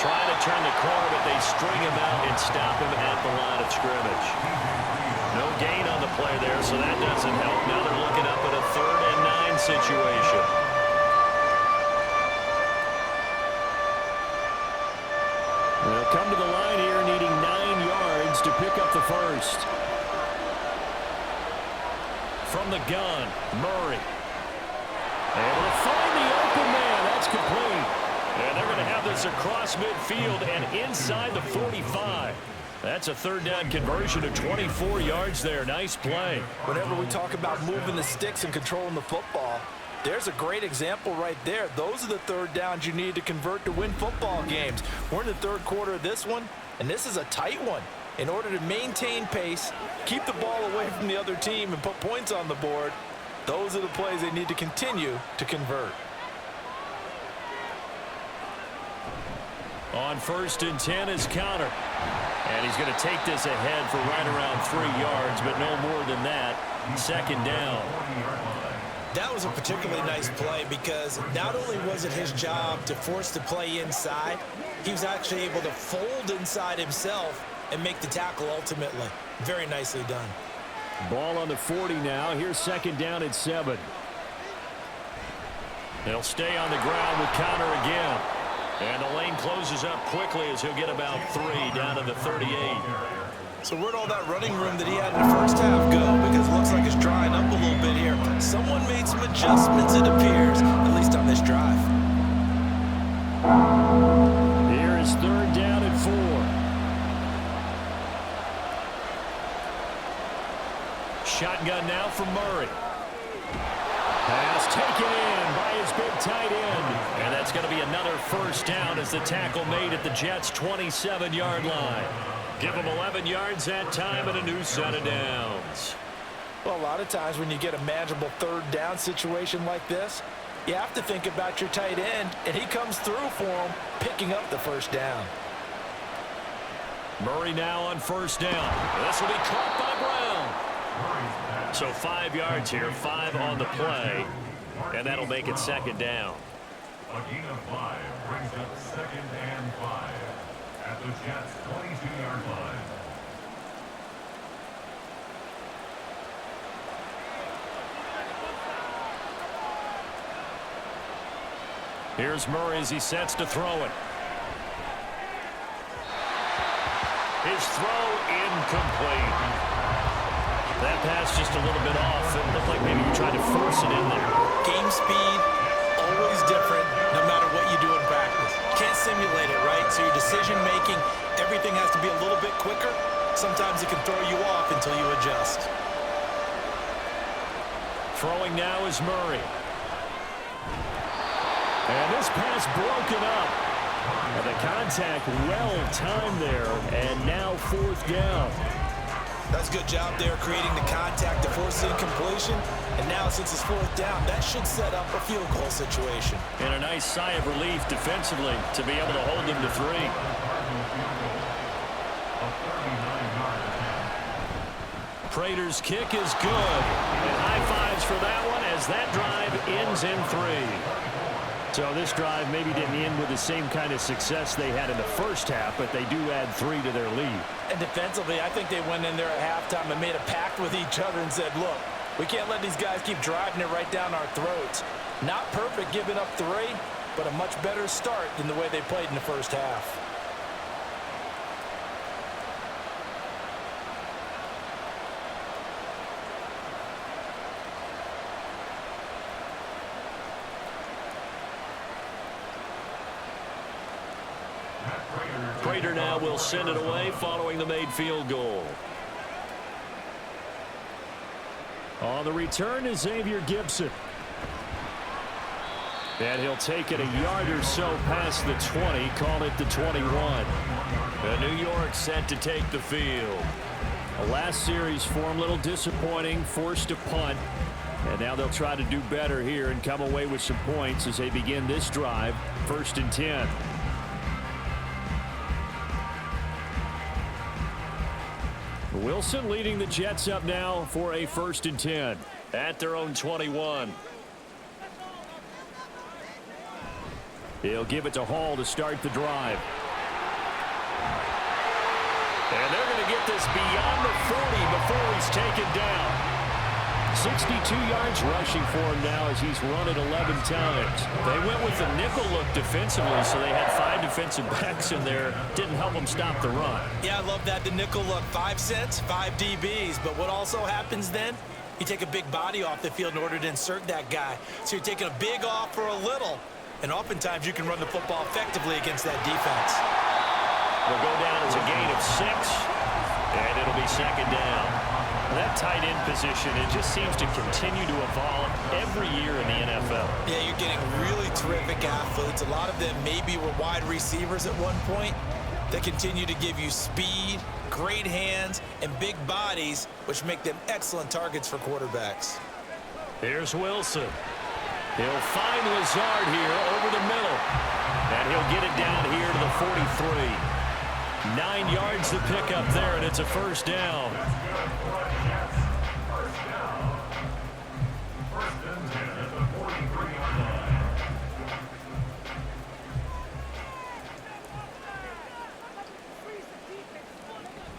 Trying to turn the corner, but they string him out and stop him at the line of scrimmage. No gain on the play there, so that doesn't help. Now they're looking up at a 3rd and 9 situation. They'll come to the line here needing 9 yards to pick up the first. From the gun, Murray. Able to find the open man. That's complete. And they're going to have this across midfield and inside the 45. That's a 3rd down conversion of 24 yards there. Nice play. Whenever we talk about moving the sticks and controlling the football, there's a great example right there. Those are the 3rd downs you need to convert to win football games. We're in the 3rd quarter of this one, and this is a tight one. In order to maintain pace, keep the ball away from the other team, and put points on the board, those are the plays they need to continue to convert. On 1st and 10 is Connor. And he's going to take this ahead for right around 3 yards, but no more than that. 2nd down. That was a particularly nice play because not only was it his job to force the play inside, he was actually able to fold inside himself and make the tackle ultimately. Very nicely done. Ball on the 40 now. Here's 2nd down at 7. They'll stay on the ground with Connor again. And the lane closes up quickly as he'll get about 3 down to the 38. So where'd all that running room that he had in the first half go? Because it looks like it's drying up a little bit here. Someone made some adjustments, it appears, at least on this drive. Here is 3rd down and 4. Shotgun now for Murray. Pass taken in by his big tight end. And that's going to be another 1st down as the tackle made at the Jets' 27-yard line. Give them 11 yards that time and a new set of downs. Well, a lot of times when you get a manageable 3rd down situation like this, you have to think about your tight end, and he comes through for him, picking up the 1st down. Murray now on 1st down. This will be caught by Brown. So 5 yards here, 5 on the play, and that'll make it 2nd down. A gain of 5 brings up 2nd and 5 at the Jets' 22-yard line. Here's Murray as he sets to throw it. His throw incomplete. That pass just a little bit off. It looked like maybe he tried to force it in there. Game speed, always different So your decision-making, everything has to be a little bit quicker. Sometimes it can throw you off until you adjust. Throwing now is Murray. And this pass broken up. And the contact well timed there. And now 4th down. That's a good job there creating the contact to force the incompletion. And now since it's 4th down, that should set up a field goal situation. And a nice sigh of relief defensively to be able to hold them to 3. Prater's kick is good. And high fives for that one as that drive ends in 3. So this drive maybe didn't end with the same kind of success they had in the first half, but they do add 3 to their lead. And defensively, I think they went in there at halftime and made a pact with each other and said, look, we can't let these guys keep driving it right down our throats. Not perfect giving up 3, but a much better start than the way they played in the first half. Prater now will send it away following the made field goal. On the return is Xavier Gibson. And he'll take it a yard or so past the 20, call it the 21. The New York set to take the field. The last series for him, a little disappointing, forced a punt. And now they'll try to do better here and come away with some points as they begin this drive, 1st and 10. Wilson leading the Jets up now for a 1st and 10 at their own 21. He'll give it to Hall to start the drive. And they're going to get this beyond the 40 before he's taken down. 62 yards rushing for him now as he's run it 11 times. They went with the nickel look defensively, so they had 5 defensive backs in there. Didn't help them stop the run. Yeah, I love that. The nickel look, 5 cents, 5 DBs. But what also happens then, you take a big body off the field in order to insert that guy. So you're taking a big off for a little. And oftentimes you can run the football effectively against that defense. It'll go down as a gain of 6, and it'll be 2nd down. That tight end position, it just seems to continue to evolve every year in the NFL. Yeah, you're getting really terrific athletes. A lot of them maybe were wide receivers at one point. They continue to give you speed, great hands, and big bodies, which make them excellent targets for quarterbacks. Here's Wilson. He'll find Lazard here over the middle. And he'll get it down here to the 43. 9 yards to pick up there, and it's a 1st down.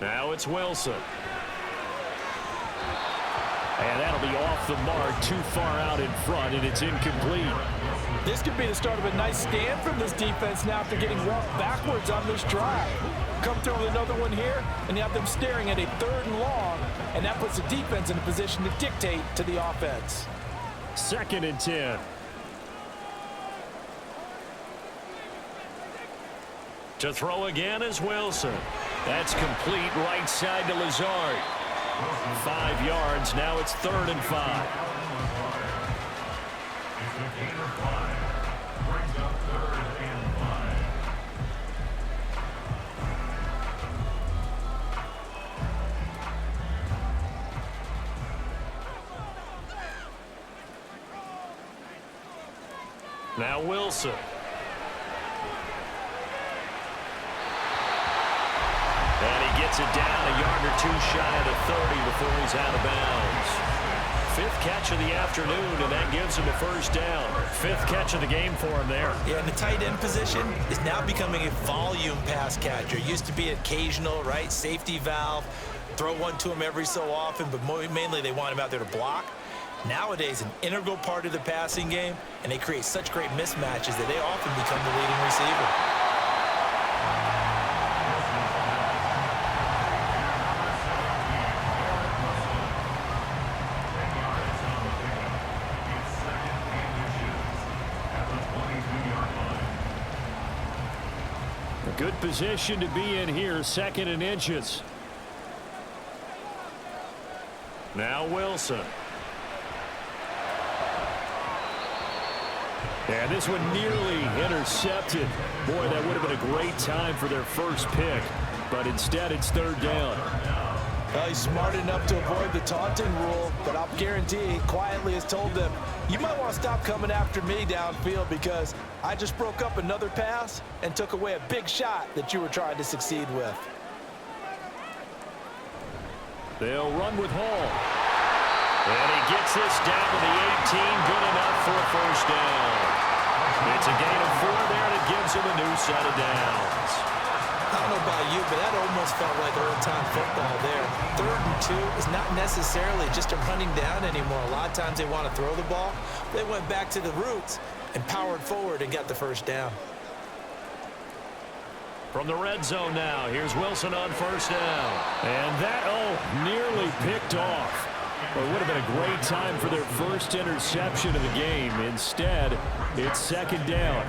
Now it's Wilson. And that'll be off the mark, too far out in front, and it's incomplete. This could be the start of a nice stand from this defense now after getting walked backwards on this drive. Come through with another one here, and you have them staring at a 3rd and long, and that puts the defense in a position to dictate to the offense. 2nd and 10. To throw again is Wilson. That's complete right side to Lazard. 5 yards. Now it's 3rd and 5. Now Wilson. And he gets it down a yard or 2 shy of the 30 before he's out of bounds. 5th catch of the afternoon, and that gives him a 1st down. 5th catch of the game for him there. Yeah, and the tight end position is now becoming a volume pass catcher. Used to be occasional, right? Safety valve. Throw one to him every so often, but mainly they want him out there to block. Nowadays, an integral part of the passing game, and they create such great mismatches that they often become the leading receiver. Good position to be in here, 2nd and inches. Now Wilson. And this one nearly intercepted. Boy, that would have been a great time for their first pick. But instead, it's 3rd down. Well, he's smart enough to avoid the taunting rule, but I'll guarantee he quietly has told them, you might want to stop coming after me downfield because I just broke up another pass and took away a big shot that you were trying to succeed with. They'll run with Hall. And he gets this down to the 18, good enough for a 1st down. It's a gain of 4 there, and it gives him a new set of downs. I don't know about you, but that almost felt like old-time football there. 3rd and 2 is not necessarily just a running down anymore. A lot of times they want to throw the ball. They went back to the roots and powered forward and got the 1st down. From the red zone now, here's Wilson on 1st down. And that, nearly picked off. Well, it would have been a great time for their first interception of the game. Instead, it's 2nd down.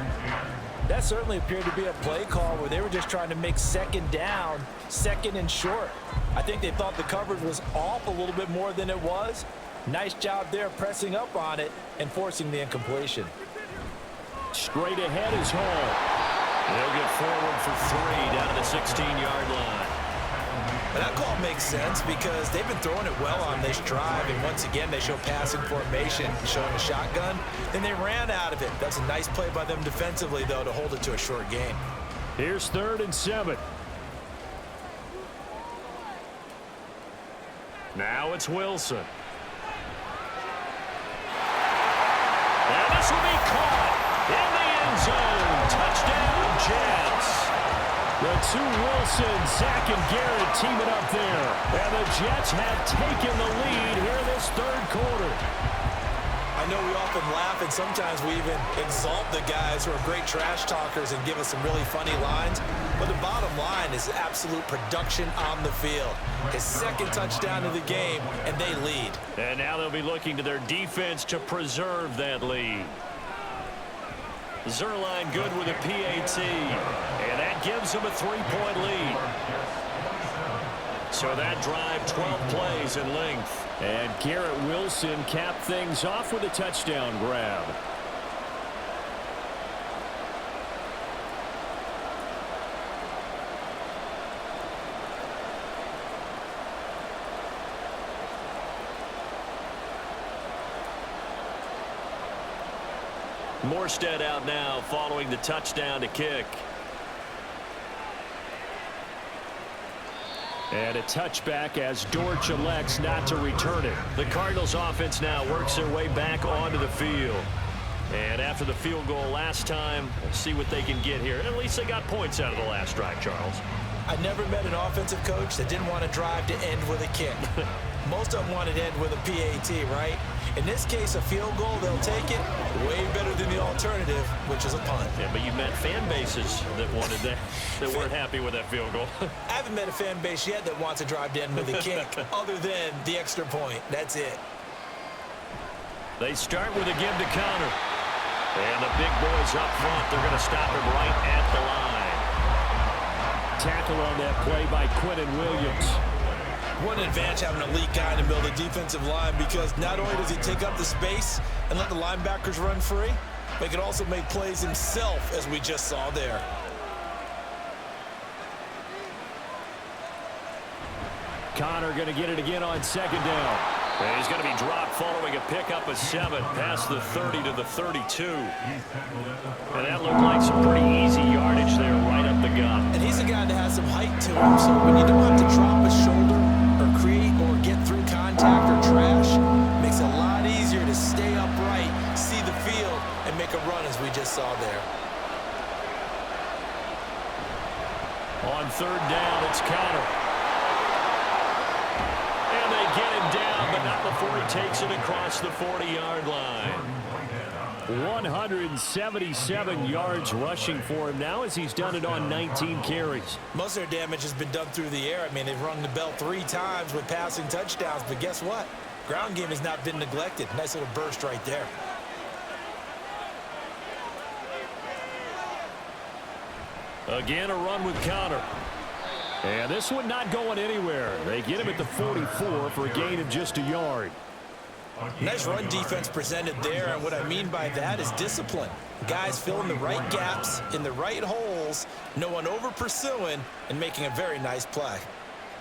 That certainly appeared to be a play call where they were just trying to make 2nd down, 2nd and short. I think they thought the coverage was off a little bit more than it was. Nice job there pressing up on it and forcing the incompletion. Straight ahead is Hall. They'll get forward for 3 down to the 16-yard line. And that call makes sense because they've been throwing it well on this drive, and once again they show passing formation, showing a shotgun, and they ran out of it. That's a nice play by them defensively, though, to hold it to a short game. Here's 3rd and 7. Now it's Wilson. And this will be caught in the end zone. Touchdown, Jets. The 2 Wilson, Zach and Garrett teaming up there. And the Jets have taken the lead here in this 3rd quarter. I know we often laugh, and sometimes we even exalt the guys who are great trash talkers and give us some really funny lines. But the bottom line is absolute production on the field. His 2nd touchdown of the game, and they lead. And now they'll be looking to their defense to preserve that lead. Zerline good with a PAT, and that gives them a 3-point lead. So that drive, 12 plays in length. And Garrett Wilson capped things off with a touchdown grab. Morstead out now following the touchdown to kick. And a touchback as Dortch elects not to return it. The Cardinals offense now works their way back onto the field. And after the field goal last time, we'll see what they can get here. At least they got points out of the last drive, Charles. I never met an offensive coach that didn't want to drive to end with a kick. Most of them wanted to end with a PAT, right? In this case, a field goal, they'll take it. Way better than the alternative, which is a punt. Yeah, but you met fan bases that wanted that, that weren't happy with that field goal. I haven't met a fan base yet that wants to drive to end with a kick, other than the extra point. That's it. They start with a give to counter. And the big boys up front, they're going to stop him right at the line. Tackle on that play by Quentin Williams. What an advantage having an elite guy in the middle of the defensive line, because not only does he take up the space and let the linebackers run free, but he can also make plays himself, as we just saw there. Connor going to get it again on 2nd down. And he's going to be dropped following a pickup of 7 past the 30 to the 32. And that looked like some pretty easy yardage there right up the gut. And he's a guy that has some height to him, so when you don't have to drop a shoulder or create or get through contact or trash, it makes it a lot easier to stay upright, see the field, and make a run, as we just saw there. On 3rd down, it's Connor. And they get him down, but not before he takes it across the 40-yard line. 177 yards rushing for him now, as he's done it on 19 carries. Most of their damage has been done through the air. I mean, they've rung the bell 3 times with passing touchdowns, but guess what? Ground game has not been neglected. Nice little burst right there. Again, a run with Connor. And this one not going anywhere. They get him at the 44 for a gain of just a yard. Nice run defense presented there, and what I mean by that is discipline. Guys filling the right gaps in the right holes, no one over pursuing, and making a very nice play.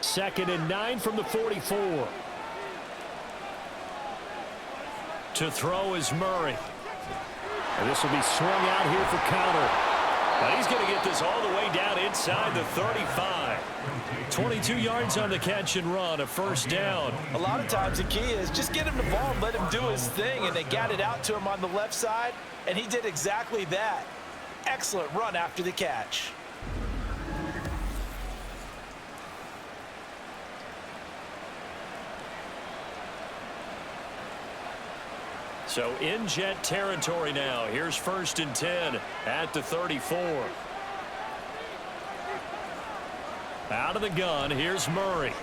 2nd and 9 from the 44. To throw is Murray. And this will be swung out here for Connor. But he's going to get this all the way down inside the 35. 22 yards on the catch and run, a first down. A lot of times the key is just get him the ball and let him do his thing, and they got it out to him on the left side, and he did exactly that. Excellent run after the catch. So in Jet territory now. Here's 1st and 10 at the 34. Out of the gun, here's Murray.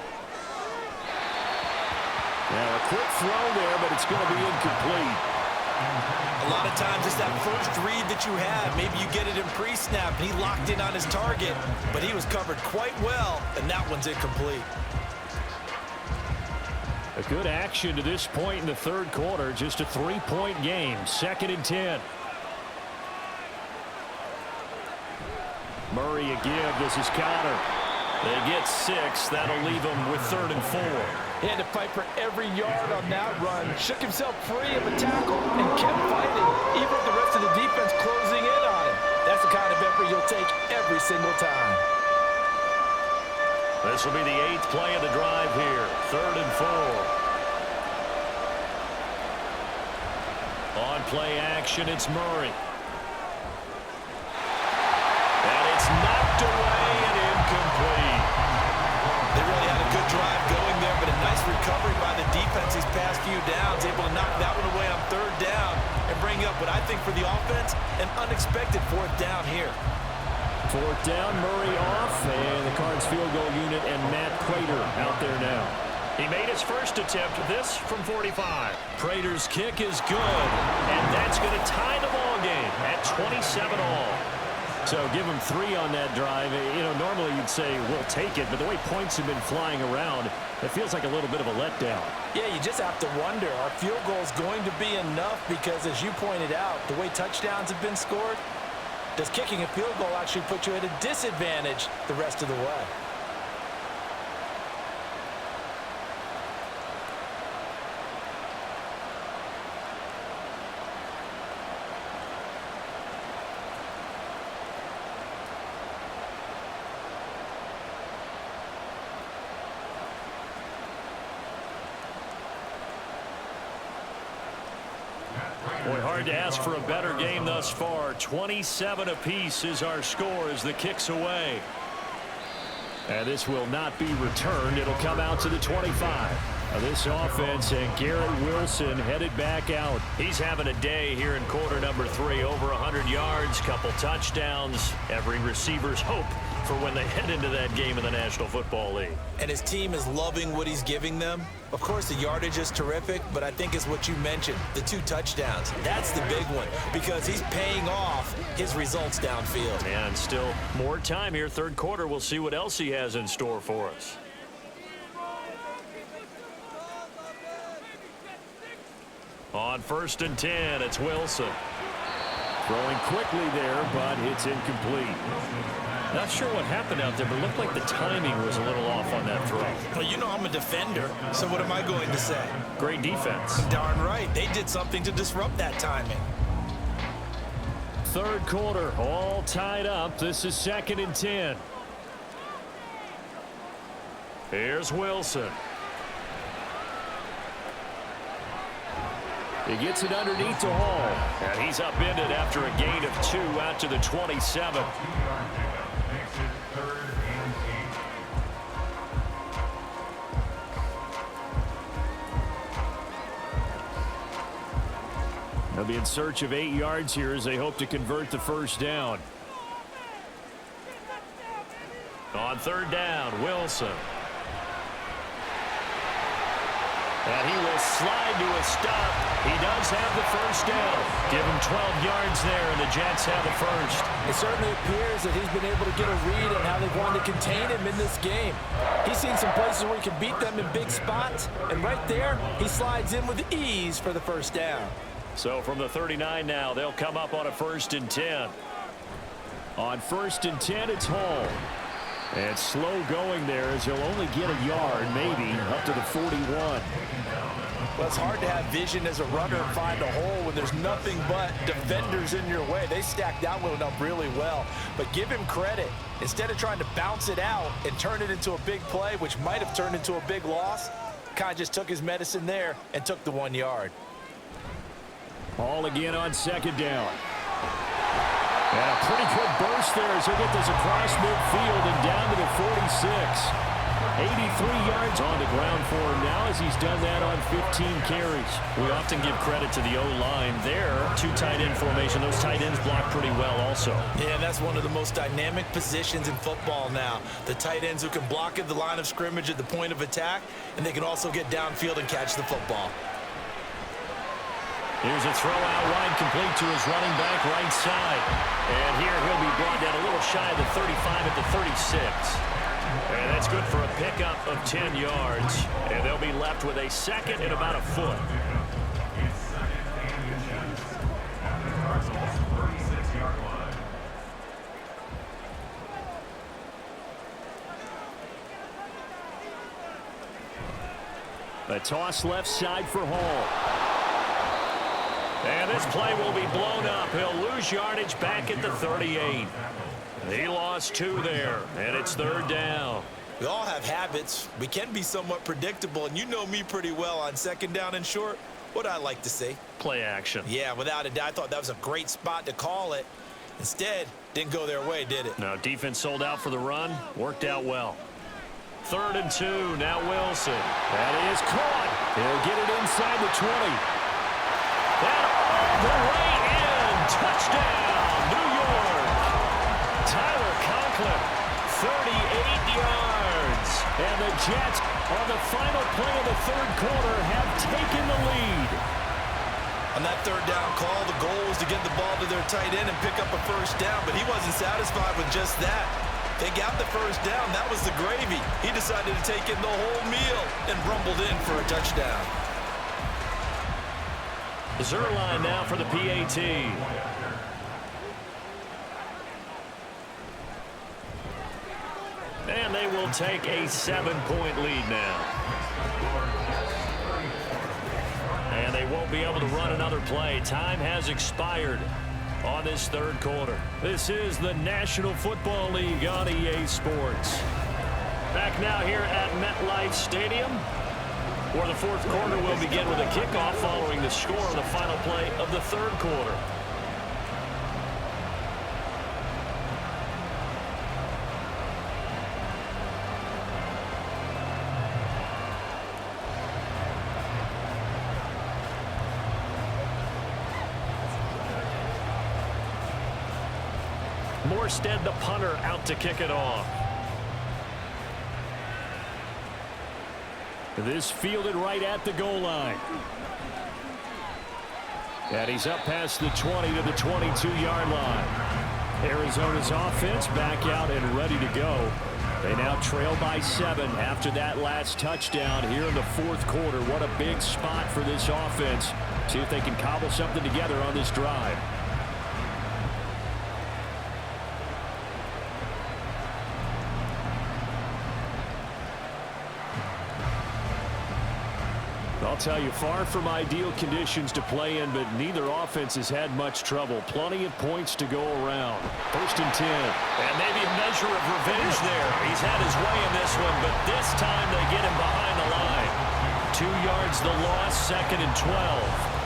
Now a quick throw there, but it's going to be incomplete. A lot of times it's that first read that you have. Maybe you get it in pre-snap, and he locked in on his target, but he was covered quite well, and that one's incomplete. A good action to this point in the 3rd quarter. Just a 3-point game. 2nd and 10. Murray a give. This is Connor. They get 6. That'll leave them with 3rd and 4. He had to fight for every yard on that run. Shook himself free of a tackle and kept fighting, even with the rest of the defense closing in on him. That's the kind of effort you'll take every single time. This will be the 8th play of the drive here. 3rd and 4. On play action, it's Murray. And it's knocked away and incomplete. They really had a good drive going there, but a nice recovery by the defense these past few downs, able to knock that one away on 3rd down and bring up what I think for the offense, an unexpected 4th down here. 4th down, Murray off, and the Cards field goal unit and Matt Prater out there now. He made his first attempt, this from 45. Prater's kick is good, and that's going to tie the ball game at 27 all. So give him 3 on that drive. You know, normally you'd say we'll take it, but the way points have been flying around, it feels like a little bit of a letdown. Yeah, you just have to wonder, are field goals going to be enough? Because as you pointed out, the way touchdowns have been scored, does kicking a field goal actually put you at a disadvantage the rest of the way? Boy, hard to ask for a better game thus far. 27 apiece is our score as the kick's away. And this will not be returned. It'll come out to the 25. This offense and Garrett Wilson headed back out. He's having a day here in quarter number 3. Over 100 yards, couple touchdowns. Every receiver's hope for when they head into that game in the National Football League. And his team is loving what he's giving them. Of course, the yardage is terrific, but I think is what you mentioned, the 2 touchdowns. That's the big one because he's paying off his results downfield. And still more time here. 3rd quarter. We'll see what else he has in store for us. On 1st and 10, it's Wilson. Throwing quickly there, but it's incomplete. Not sure what happened out there, but it looked like the timing was a little off on that throw. Well, you know I'm a defender, so what am I going to say? Great defense. Darn right. They did something to disrupt that timing. 3rd quarter, all tied up. This is 2nd and 10. Here's Wilson. He gets it underneath to Hall. And he's upended after a gain of 2 out to the 27. They'll be in search of 8 yards here as they hope to convert the first down. On 3rd down, Wilson. And he will slide to a stop. He does have the first down. Give him 12 yards there, and the Jets have the first. It certainly appears that he's been able to get a read on how they've wanted to contain him in this game. He's seen some places where he can beat them in big spots, and right there, he slides in with ease for the first down. So from the 39 now, they'll come up on a 1st and 10. On 1st and 10, it's Hall. And slow going there as he'll only get a yard, maybe, up to the 41. Well, it's hard to have vision as a runner and find a hole when there's nothing but defenders in your way. They stacked that one up really well. But give him credit. Instead of trying to bounce it out and turn it into a big play, which might have turned into a big loss, kind of just took his medicine there and took the 1 yard. All again on 2nd down. And a pretty good burst there as he'll get this across midfield and down to the 46. 83 yards on the ground for him now as he's done that on 15 carries. We often give credit to the O-line there. 2 tight end formation. Those tight ends block pretty well also. Yeah, that's one of the most dynamic positions in football now. The tight ends who can block at the line of scrimmage at the point of attack, and they can also get downfield and catch the football. Here's a throw out wide, complete to his running back right side. And here he'll be brought down a little shy of the 35 at the 36. And that's good for a pickup of 10 yards. And they'll be left with a 2nd and about a foot. A toss left side for Hall. And this play will be blown up. He'll lose yardage back at the 38. He lost 2 there, and it's 3rd down. We all have habits. We can be somewhat predictable, and you know me pretty well on 2nd down and short. What I like to see. Play action. Yeah, without a doubt, I thought that was a great spot to call it. Instead, didn't go their way, did it? No, defense sold out for the run. Worked out well. 3rd and 2. Now Wilson. That is caught. He'll get it inside the 20. And all the way in. Touchdown, New York. Tyler Conklin, 38 yards. And the Jets, on the final play of the 3rd quarter, have taken the lead. On that 3rd down call, the goal was to get the ball to their tight end and pick up a 1st down, but he wasn't satisfied with just that. They got the 1st down. That was the gravy. He decided to take in the whole meal and rumbled in for a touchdown. Zerline now for the PAT. And they will take a 7-point lead now. And they won't be able to run another play. Time has expired on this 3rd quarter. This is the National Football League on EA Sports. Back now here at MetLife Stadium, where the 4th quarter will begin with a kickoff following the score of the final play of the 3rd quarter. Morstead, the punter, out to kick it off. This fielded right at the goal line. And he's up past the 20 to the 22-yard line. Arizona's offense back out and ready to go. They now trail by 7 after that last touchdown here in the 4th quarter. What a big spot for this offense. See if they can cobble something together on this drive. I'll tell you, far from ideal conditions to play in, but neither offense has had much trouble. Plenty of points to go around. 1st and 10. And maybe a measure of revenge there. He's had his way in this one, but this time they get him behind the line. 2 yards the loss, 2nd and 12.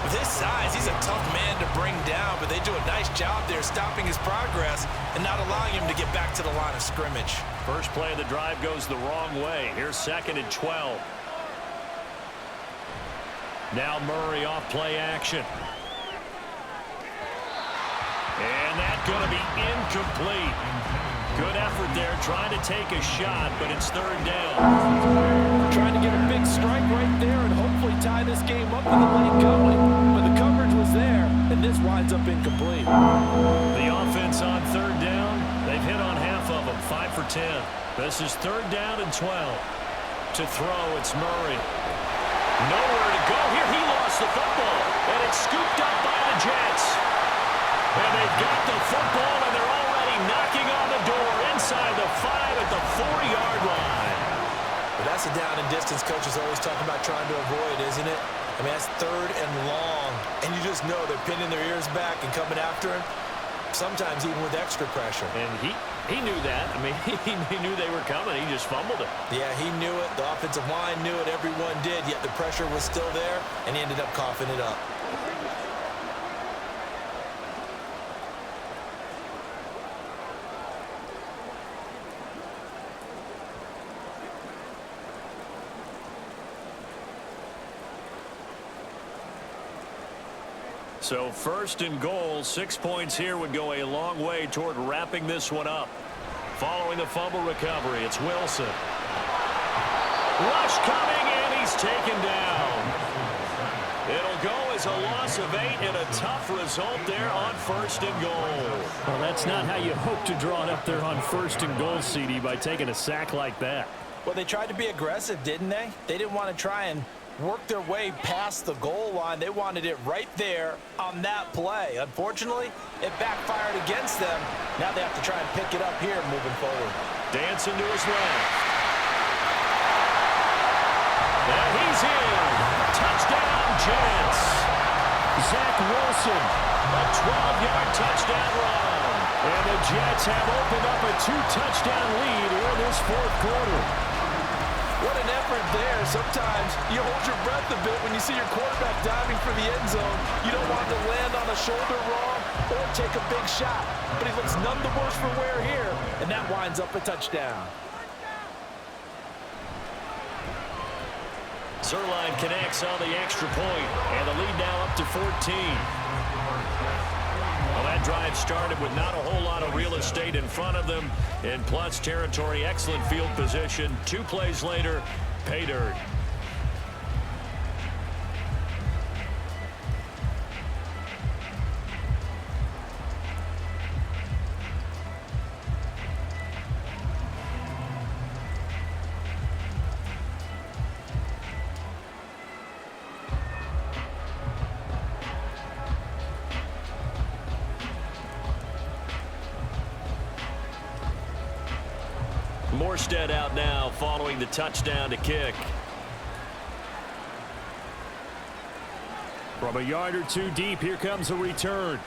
With his size, he's a tough man to bring down, but they do a nice job there stopping his progress and not allowing him to get back to the line of scrimmage. First play of the drive goes the wrong way. Here's 2nd and 12. Now Murray off play action. And that's going to be incomplete. Good effort there, trying to take a shot, but it's third down. Trying to get a big strike right there and hopefully tie this game up with the late going. But the coverage was there, and this winds up incomplete. The offense on third down, they've hit on half of them, 5 for 10. This is third down and 12. To throw, it's Murray. Nowhere to go here. He lost the football, and it's scooped up by the Jets. And they've got the football, and they're already knocking on the door inside the 5 at the 4-yard line. But that's a down and distance coach is always talking about trying to avoid, isn't it? I mean, that's third and long, and you just know they're pinning their ears back and coming after him, sometimes even with extra pressure. And he knew that. I mean, he knew they were coming. He just fumbled it. Yeah, he knew it. The offensive line knew it. Everyone did, yet the pressure was still there, and he ended up coughing it up. So first and goal, 6 points here would go a long way toward wrapping this one up. Following the fumble recovery, it's Wilson. Rush coming, and he's taken down. It'll go as a loss of 8 and a tough result there on first and goal. Well, that's not how you hope to draw it up there on first and goal, CD, by taking a sack like that. Well, they tried to be aggressive, didn't they? They didn't want to try and work their way past the goal line. They wanted it right there on that play. Unfortunately, it backfired against them. Now they have to try and pick it up here moving forward. Dancing to his left. And he's in. Touchdown, Jets. Zach Wilson. A 12-yard touchdown run. And the Jets have opened up a 2-touchdown lead here in this fourth quarter. What an effort there. Sometimes you hold your breath a bit when you see your quarterback diving for the end zone. You don't want to land on a shoulder wrong or take a big shot. But he looks none the worse for wear here, and that winds up a touchdown. Zerline connects on the extra point, and the lead now up to 14. Well, that drive started with not a whole lot of real estate in front of them. In plus territory, excellent field position. 2 plays later, pay dirt. Morstead out now following the touchdown to kick. From a yard or two deep, here comes a return.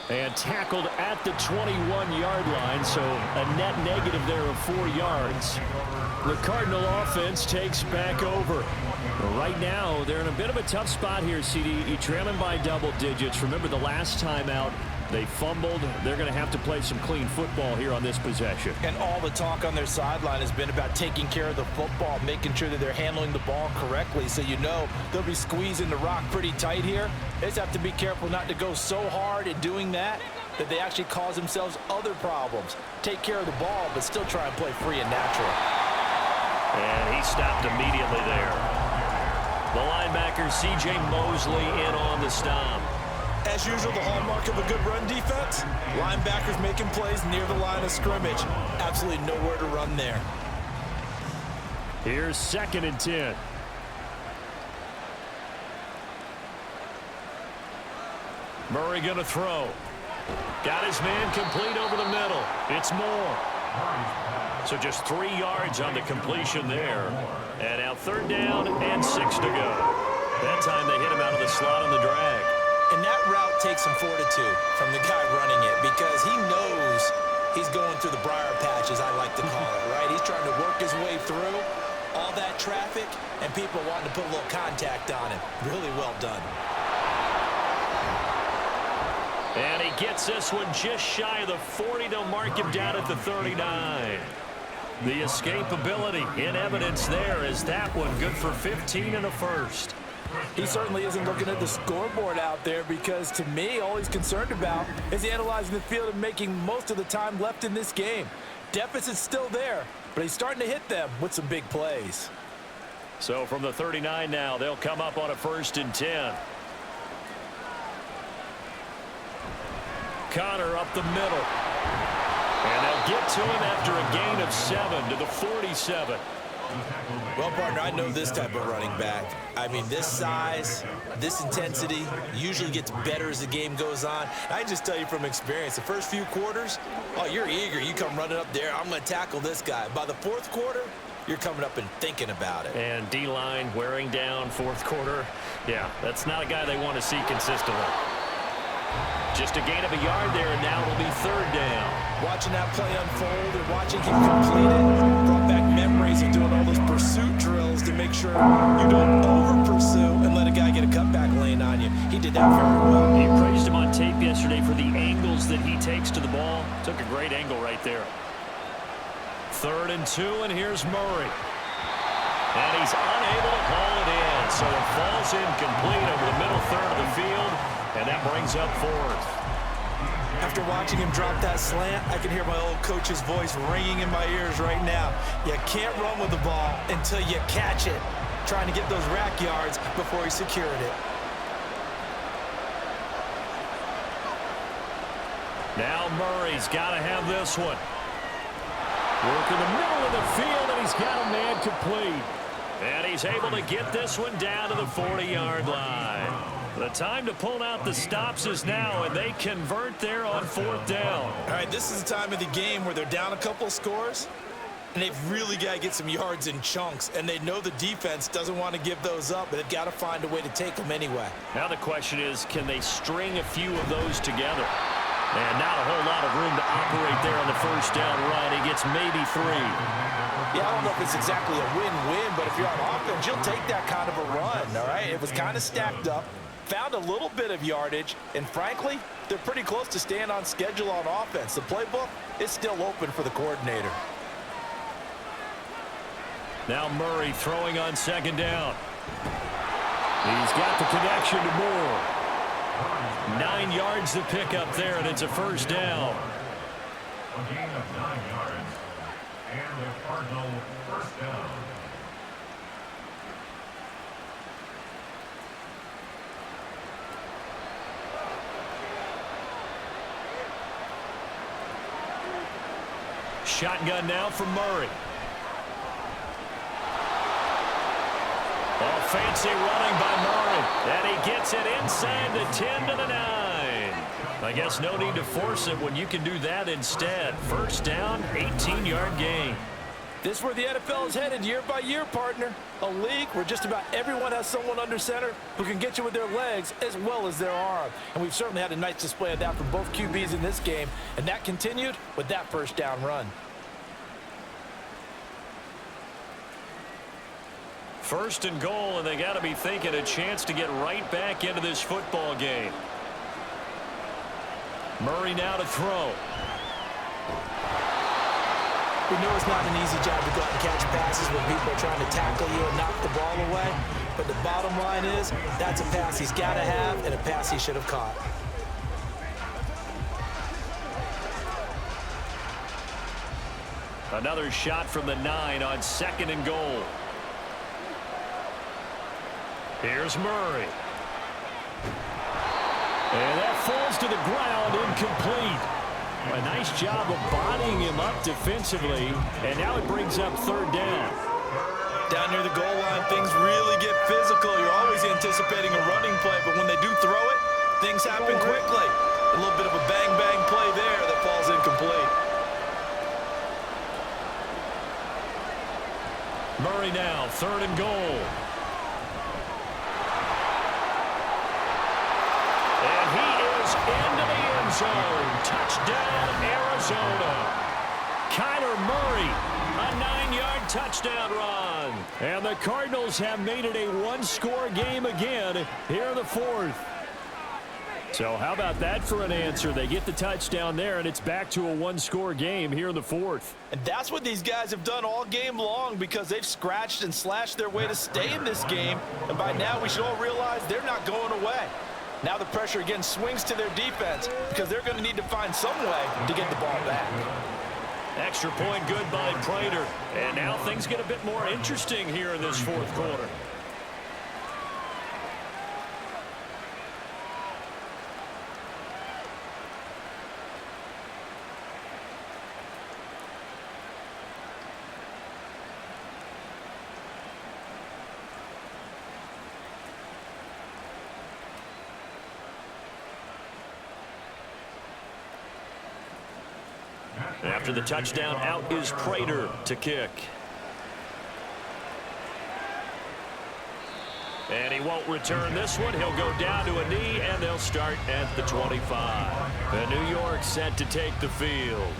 And tackled at the 21-yard line, so a net negative there of 4 yards. The Cardinal offense takes back over. But right now, they're in a bit of a tough spot here, CD. You're trailing by double digits. Remember the last time out, they fumbled. They're going to have to play some clean football here on this possession. And all the talk on their sideline has been about taking care of the football, making sure that they're handling the ball correctly. So you know they'll be squeezing the rock pretty tight here. They just have to be careful not to go so hard in doing that they actually cause themselves other problems. Take care of the ball, but still try and play free and natural. And he stopped immediately there. The linebacker, C.J. Mosley, in on the stop. As usual, the hallmark of a good run defense, linebackers making plays near the line of scrimmage. Absolutely nowhere to run there. Here's 2nd and 10. Murray going to throw. Got his man complete over the middle. It's Moore. So just 3 yards on the completion there. And now 3rd down and 6 to go. That time they hit him out of the slot on the drag. And that route takes some fortitude from the guy running it because he knows he's going through the briar patch, as I like to call it, right? He's trying to work his way through all that traffic and people wanting to put a little contact on him. Really well done. And he gets this one just shy of the 40 to mark him down at the 39. The escapability in evidence there as that one good for 15 and a first. He certainly isn't looking at the scoreboard out there because, to me, all he's concerned about is analyzing the field and making most of the time left in this game. deficit's still there, but he's starting to hit them with some big plays. So from the 39 now, they'll come up on a 1st and 10. Connor up the middle. And they'll get to him after a gain of 7 to the 47. Well, partner, I know this type of running back. I mean, this size, this intensity usually gets better as the game goes on. I just tell you from experience, the first few quarters, oh, you're eager. You come running up there, I'm going to tackle this guy. By the 4th quarter, you're coming up and thinking about it. And D-line wearing down 4th quarter. Yeah, that's not a guy they want to see consistently. Just a gain of a yard there, and now it'll be 3rd down. Watching that play unfold and watching him complete it brought back memories of doing all those pursuit drills to make sure you don't over-pursue and let a guy get a cutback lane on you. He did that very well. He praised him on tape yesterday for the angles that he takes to the ball. Took a great angle right there. 3rd and 2, and here's Murray. And he's unable to haul it in, so it falls incomplete over the middle third of the field, and that brings up 4th. After watching him drop that slant, I can hear my old coach's voice ringing in my ears right now. You can't run with the ball until you catch it. Trying to get those rack yards before he secured it. Now Murray's got to have this one. Work in the middle of the field, and he's got a man complete. And he's able to get this one down to the 40-yard line. The time to pull out the stops is now, and they convert there on 4th down. All right, this is the time of the game where they're down a couple of scores, and they've really got to get some yards in chunks, and they know the defense doesn't want to give those up, but they've got to find a way to take them anyway. Now the question is, can they string a few of those together? And not a whole lot of room to operate there on the 1st down run. He gets maybe 3. Yeah, I don't know if it's exactly a win-win, but if you're on offense, you'll take that kind of a run, all right? It was kind of stacked up, found a little bit of yardage, and frankly, they're pretty close to staying on schedule on offense. The playbook is still open for the coordinator. Now Murray throwing on 2nd down. He's got the connection to Moore. 9 yards to pick up there, and it's a 1st down. A gain of 9 yards. And the Cardinal 1st down. Shotgun now for Murray. Oh, fancy running by Murray. And he gets it inside the 10 to the 9. I guess no need to force it when you can do that instead. 1st down, 18-yard gain. This is where the NFL is headed year by year, partner. A league where just about everyone has someone under center who can get you with their legs as well as their arm. And we've certainly had a nice display of that from both QBs in this game. And that continued with that 1st down run. 1st and goal, and they got to be thinking a chance to get right back into this football game. Murray now to throw. We know it's not an easy job to go out and catch passes when people are trying to tackle you and knock the ball away. But the bottom line is, that's a pass he's got to have and a pass he should have caught. Another shot from the 9 on 2nd and goal. Here's Murray. And that falls to the ground, incomplete. A nice job of bodying him up defensively, and now it brings up 3rd down. Down near the goal line, things really get physical. You're always anticipating a running play, but when they do throw it, things happen quickly. A little bit of a bang-bang play there that falls incomplete. Murray now, 3rd and goal. And he is into the end zone. Touchdown, Arizona. Kyler Murray, a 9-yard touchdown run. And the Cardinals have made it a 1-score game again here in the 4th. So how about that for an answer? They get the touchdown there, and it's back to a 1-score game here in the 4th. And that's what these guys have done all game long because they've scratched and slashed their way to stay in this game. And by now, we should all realize they're not going away. Now the pressure again swings to their defense because they're going to need to find some way to get the ball back. Extra point good by Prater. And now things get a bit more interesting here in this fourth quarter. After the touchdown, out is Prater to kick. And he won't return this one. He'll go down to a knee, and they'll start at the 25. And New York set to take the field.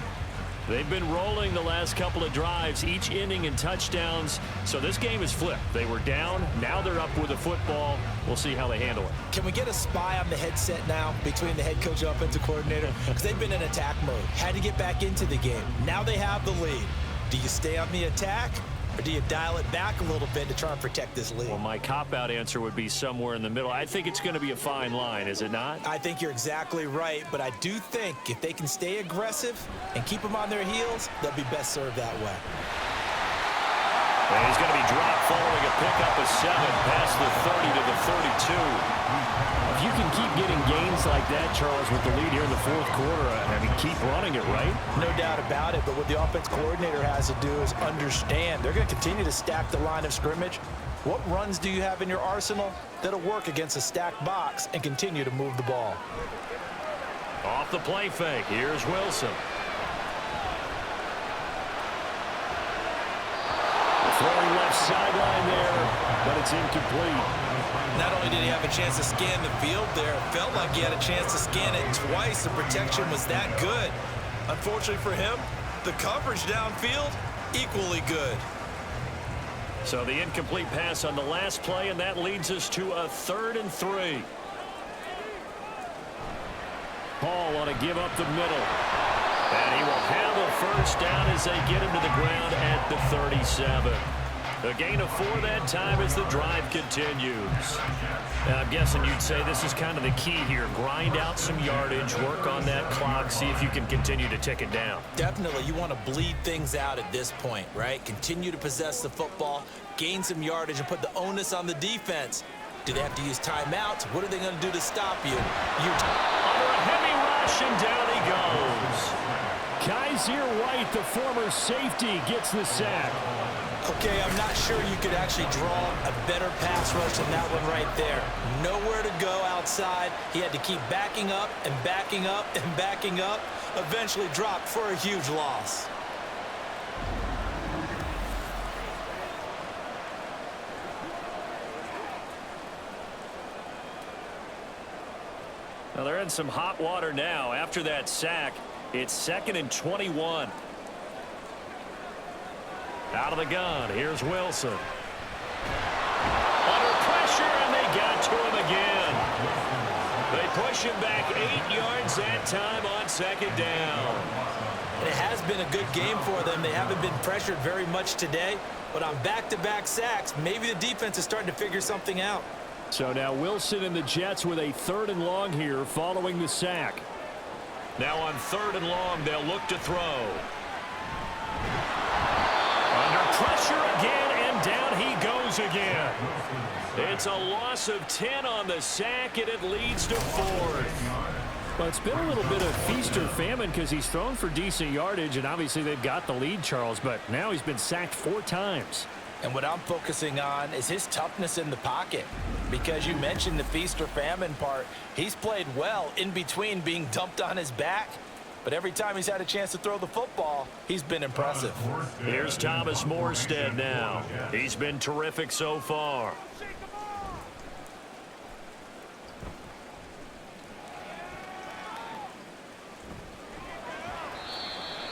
They've been rolling the last couple of drives, each inning in touchdowns. So this game is flipped. They were down. Now they're up with a football. We'll see how they handle it. Can we get a spy on the headset now between the head coach and offensive coordinator? Because they've been in attack mode. Had to get back into the game. Now they have the lead. Do you stay on the attack, or do you dial it back a little bit to try and protect this lead? Well, my cop-out answer would be somewhere in the middle. I think it's going to be a fine line, is it not? I think you're exactly right, but I do think if they can stay aggressive and keep them on their heels, they'll be best served that way. And he's going to be dropped following a pickup of 7 past the 30 to the 32. If you can keep getting gains like that, Charles, with the lead here in the fourth quarter, I mean, keep running it, right? No doubt about it, but what the offense coordinator has to do is understand. They're going to continue to stack the line of scrimmage. What runs do you have in your arsenal that'll work against a stacked box and continue to move the ball? Off the play fake, here's Wilson. Throwing left sideline there, but it's incomplete. Not only did he have a chance to scan the field there, it felt like he had a chance to scan it twice. The protection was that good. Unfortunately for him, the coverage downfield, equally good. So the incomplete pass on the last play, and that leads us to a 3rd and 3. Hall on a give up the middle. And he will have a first down as they get him to the ground at the 37. A gain of 4 that time as the drive continues. And I'm guessing you'd say this is kind of the key here. Grind out some yardage, work on that clock, see if you can continue to tick it down. Definitely, you want to bleed things out at this point, right? Continue to possess the football, gain some yardage, and put the onus on the defense. Do they have to use timeouts? What are they going to do to stop you? Under a heavy rush, and down he goes. Kaiser White, the former safety, gets the sack. Okay, I'm not sure you could actually draw a better pass rush than that one right there. Nowhere to go outside. He had to keep backing up and backing up and backing up. Eventually dropped for a huge loss. Well, they're in some hot water now. After that sack, it's 2nd and 21. Out of the gun, here's Wilson. Under pressure, and they got to him again. They push him back 8 yards that time on 2nd down. And it has been a good game for them. They haven't been pressured very much today, but on back-to-back sacks, maybe the defense is starting to figure something out. So now Wilson and the Jets with a 3rd and long here following the sack. Now on 3rd and long, they'll look to throw. Under pressure again, and down he goes again. It's a loss of 10 on the sack, and it leads to 4th. Well, it's been a little bit of feast or famine because he's thrown for decent yardage, and obviously they've got the lead, Charles, but now he's been sacked 4 times. And what I'm focusing on is his toughness in the pocket. Because you mentioned the feast or famine part, he's played well in between being dumped on his back. But every time he's had a chance to throw the football, he's been impressive. Here's Thomas Morstead now. He's been terrific so far.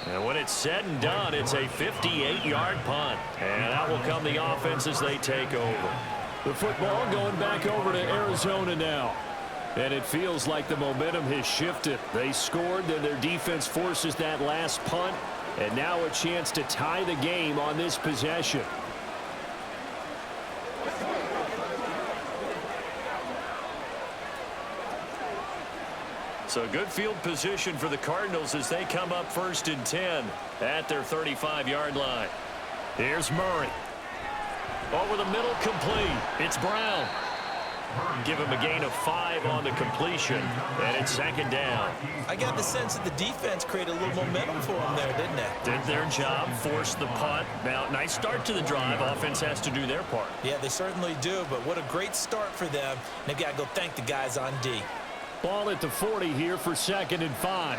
And when it's said and done, it's a 58-yard punt. And that will come the offense as they take over. The football going back over to Arizona now. And it feels like the momentum has shifted. They scored, then their defense forces that last punt. And now a chance to tie the game on this possession. So good field position for the Cardinals as they come up 1st and 10 at their 35-yard line. Here's Murray. Over the middle, complete. It's Brown. Give him a gain of 5 on the completion, and it's 2nd down. I got the sense that the defense created a little momentum for them there, didn't they? Did their job, forced the punt. Now, nice start to the drive. Offense has to do their part. Yeah, they certainly do, but what a great start for them. They've got to go thank the guys on D. Ball at the 40 here for 2nd and 5.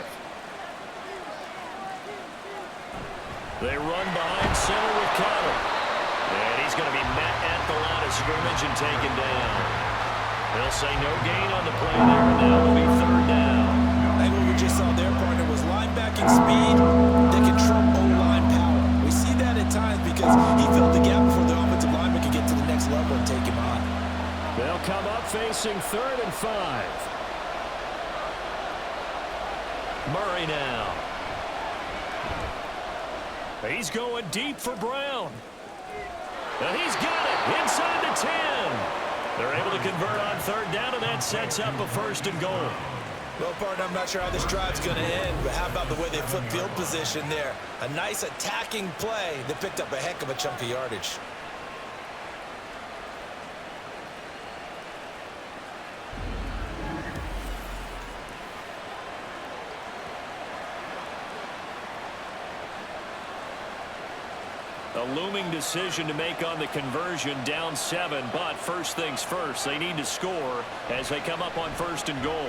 They run behind center with Connor. And he's going to be met at the line of scrimmage and taken down. They'll say no gain on the play there, and now it'll be 3rd down. I think what we just saw there, partner, was linebacking speed that can trump O-line power. We see that at times because he filled the gap before the offensive lineman could get to the next level and take him on. They'll come up facing 3rd and 5. Murray now. He's going deep for Brown. And he's got it inside the 10. They're able to convert on 3rd down, and that sets up a 1st and goal. Well, partner, I'm not sure how this drive's going to end, but how about the way they flip field position there? A nice attacking play that picked up a heck of a chunk of yardage. A looming decision to make on the conversion, down 7, but first things first, they need to score as they come up on 1st and goal.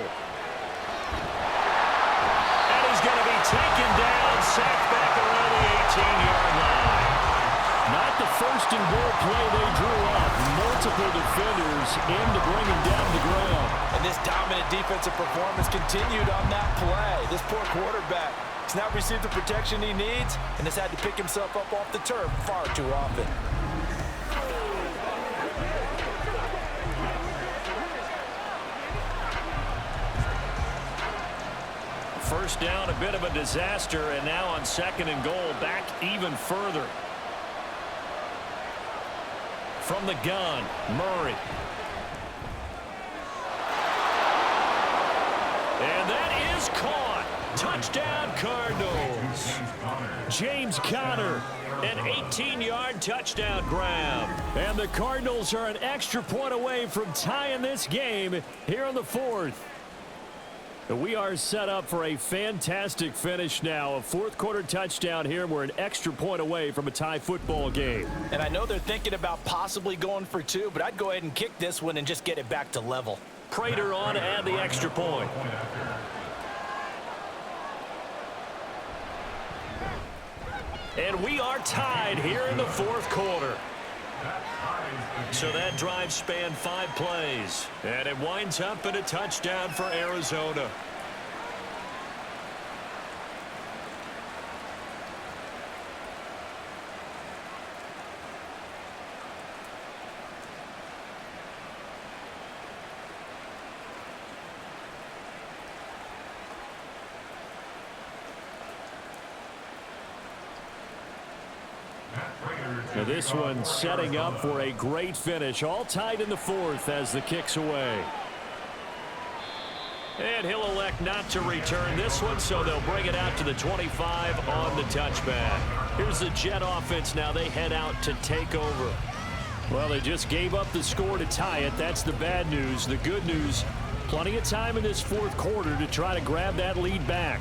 And he's going to be taken down, sacked back around the 18-yard line. Not the 1st and goal play they drew up. Multiple defenders in to bring him down to the ground. And this dominant defensive performance continued on that play. This poor quarterback has not received the protection he needs and has had to pick himself up off the turf far too often. First down, a bit of a disaster, and now on 2nd and goal, back even further. From the gun, Murray. And that is caught. Touchdown, Cardinals. James Conner, an 18-yard touchdown grab. And the Cardinals are an extra point away from tying this game here in the 4th. We are set up for a fantastic finish now. A 4th quarter touchdown here. We're an extra point away from a tie football game. And I know they're thinking about possibly going for 2, but I'd go ahead and kick this one and just get it back to level. Prater on to add the extra point. And we are tied here in the 4th quarter. So that drive spanned 5 plays. And it winds up in a touchdown for Arizona. Now this one setting up for a great finish. All tied in the 4th as the kick's away. And he'll elect not to return this one, so they'll bring it out to the 25 on the touchback. Here's the Jet offense now. They head out to take over. Well, they just gave up the score to tie it. That's the bad news. The good news, plenty of time in this 4th quarter to try to grab that lead back.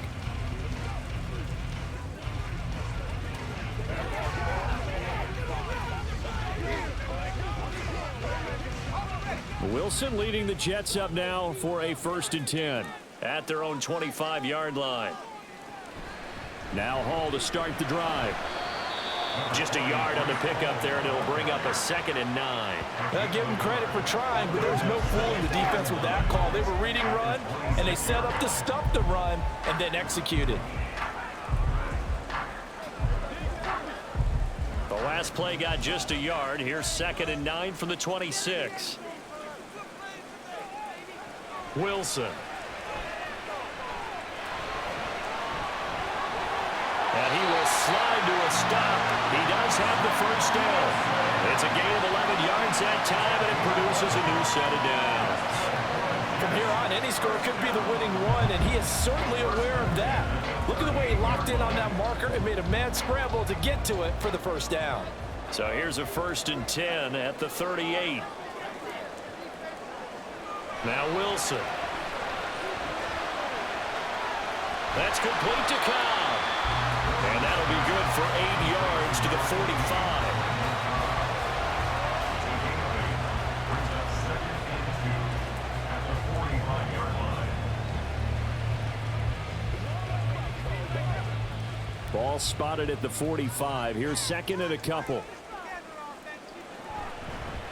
Wilson leading the Jets up now for a 1st and 10 at their own 25-yard line. Now Hall to start the drive. Just a yard on the pickup there, and it'll bring up a 2nd and 9. I'll give them credit for trying, but there's no fooling the defense with that call. They were reading run, and they set up to stop the run and then executed. The last play got just a yard. Here's 2nd and 9 from the 26. Wilson. And he will slide to a stop. He does have the 1st down. It's a gain of 11 yards that time, and it produces a new set of downs. from here on, any score could be the winning one, and he is certainly aware of that. Look at the way he locked in on that marker and made a mad scramble to get to it for the first down. So here's a 1st and 10 at the 38. Now Wilson. That's complete to Cobb. And that'll be good for 8 yards to the 45. Brings up 2nd and 2 at the 45-yard line. Ball spotted at the 45. Here's 2nd and a couple.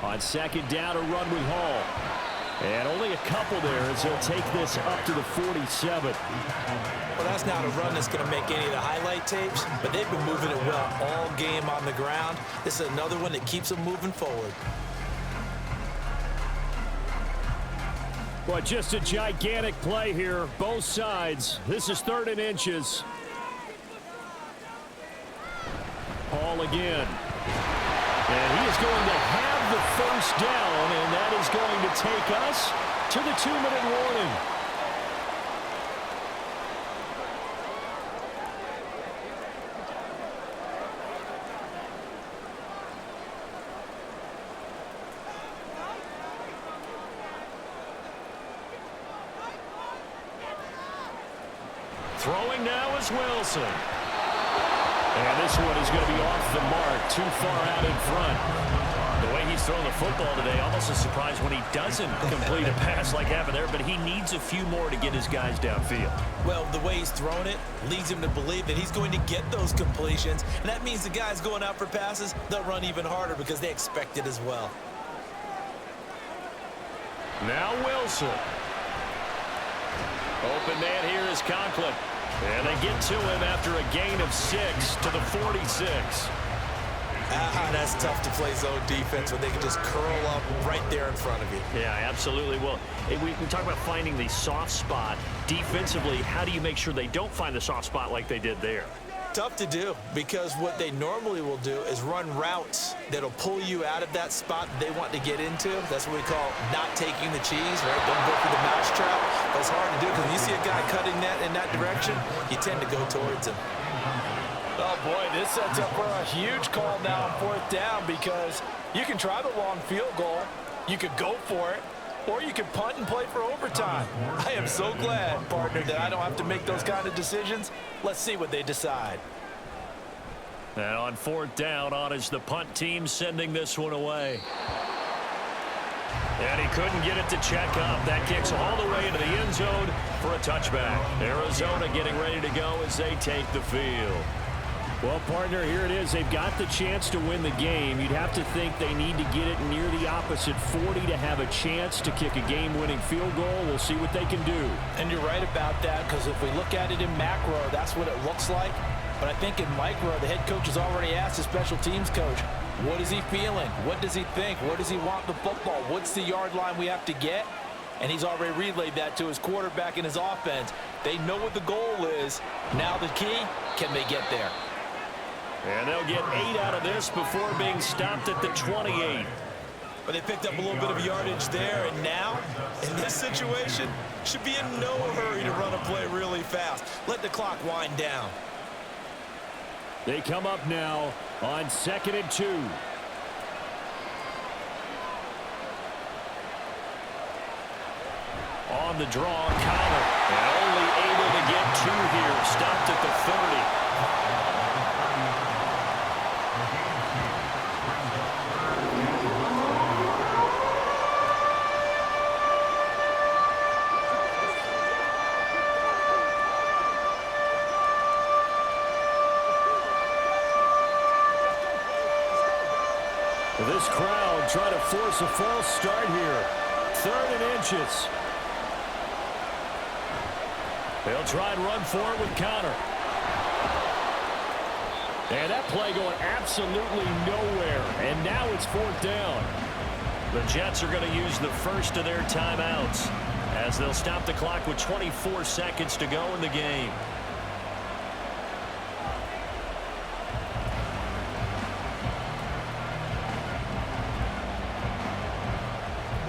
On 2nd down, a run with Hall. And only a couple there as he'll take this up to the 47. Well, that's not a run that's going to make any of the highlight tapes, but they've been moving it well all game on the ground. This is another one that keeps them moving forward. Well, just a gigantic play here, both sides. This is 3rd and inches. Hall again. And he is going to have the first down, and that is going to take us to the 2-minute warning. Throwing now is Wilson. And this one is going to be off the mark, too far out in front. The way he's throwing the football today, almost a surprise when he doesn't complete a pass like happened there, but he needs a few more to get his guys downfield. Well, the way he's thrown it leads him to believe that he's going to get those completions, and that means the guys going out for passes, they'll run even harder because they expect it as well. Now Wilson. Open man here is Conklin. And they get to him after a gain of 6 to the 46. That's tough to play zone defense when they can just curl up right there in front of you. Yeah, absolutely. Well, we talk about finding the soft spot. Defensively, how do you make sure they don't find the soft spot like they did there? Tough to do, because what they normally will do is run routes that'll pull you out of that spot they want to get into. That's what we call not taking the cheese, right? Don't go for the mousetrap. That's hard to do because when you see a guy cutting that in that direction, you tend to go towards him. Oh, boy, this sets up for a huge call now on 4th down, because you can try the long field goal, you could go for it, or you can punt and play for overtime. I am so glad, partner, that I don't have to make those kind of decisions. Let's see what they decide. And on 4th down, on is the punt team sending this one away. And he couldn't get it to check up. That kicks all the way into the end zone for a touchback. Arizona getting ready to go as they take the field. Well, partner, here it is. They've got the chance to win the game. You'd have to think they need to get it near the opposite 40 to have a chance to kick a game-winning field goal. We'll see what they can do. And you're right about that, because if we look at it in macro, that's what it looks like. But I think in micro, the head coach has already asked the special teams coach, what is he feeling? What does he think? Where does he want the football? What's the yard line we have to get? And he's already relayed that to his quarterback and his offense. They know what the goal is. Now the key, can they get there? And they'll get 8 out of this before being stopped at the 28. But they picked up a little bit of yardage there, and now, in this situation, should be in no hurry to run a play really fast. Let the clock wind down. They come up now on 2nd and 2. On the draw, Connor. And only able to get 2 here. Stopped at the 30. This crowd trying to force a false start here. 3rd and inches. They'll try and run for it with Connor. And that play going absolutely nowhere. And now it's 4th down. The Jets are going to use the first of their timeouts as they'll stop the clock with 24 seconds to go in the game.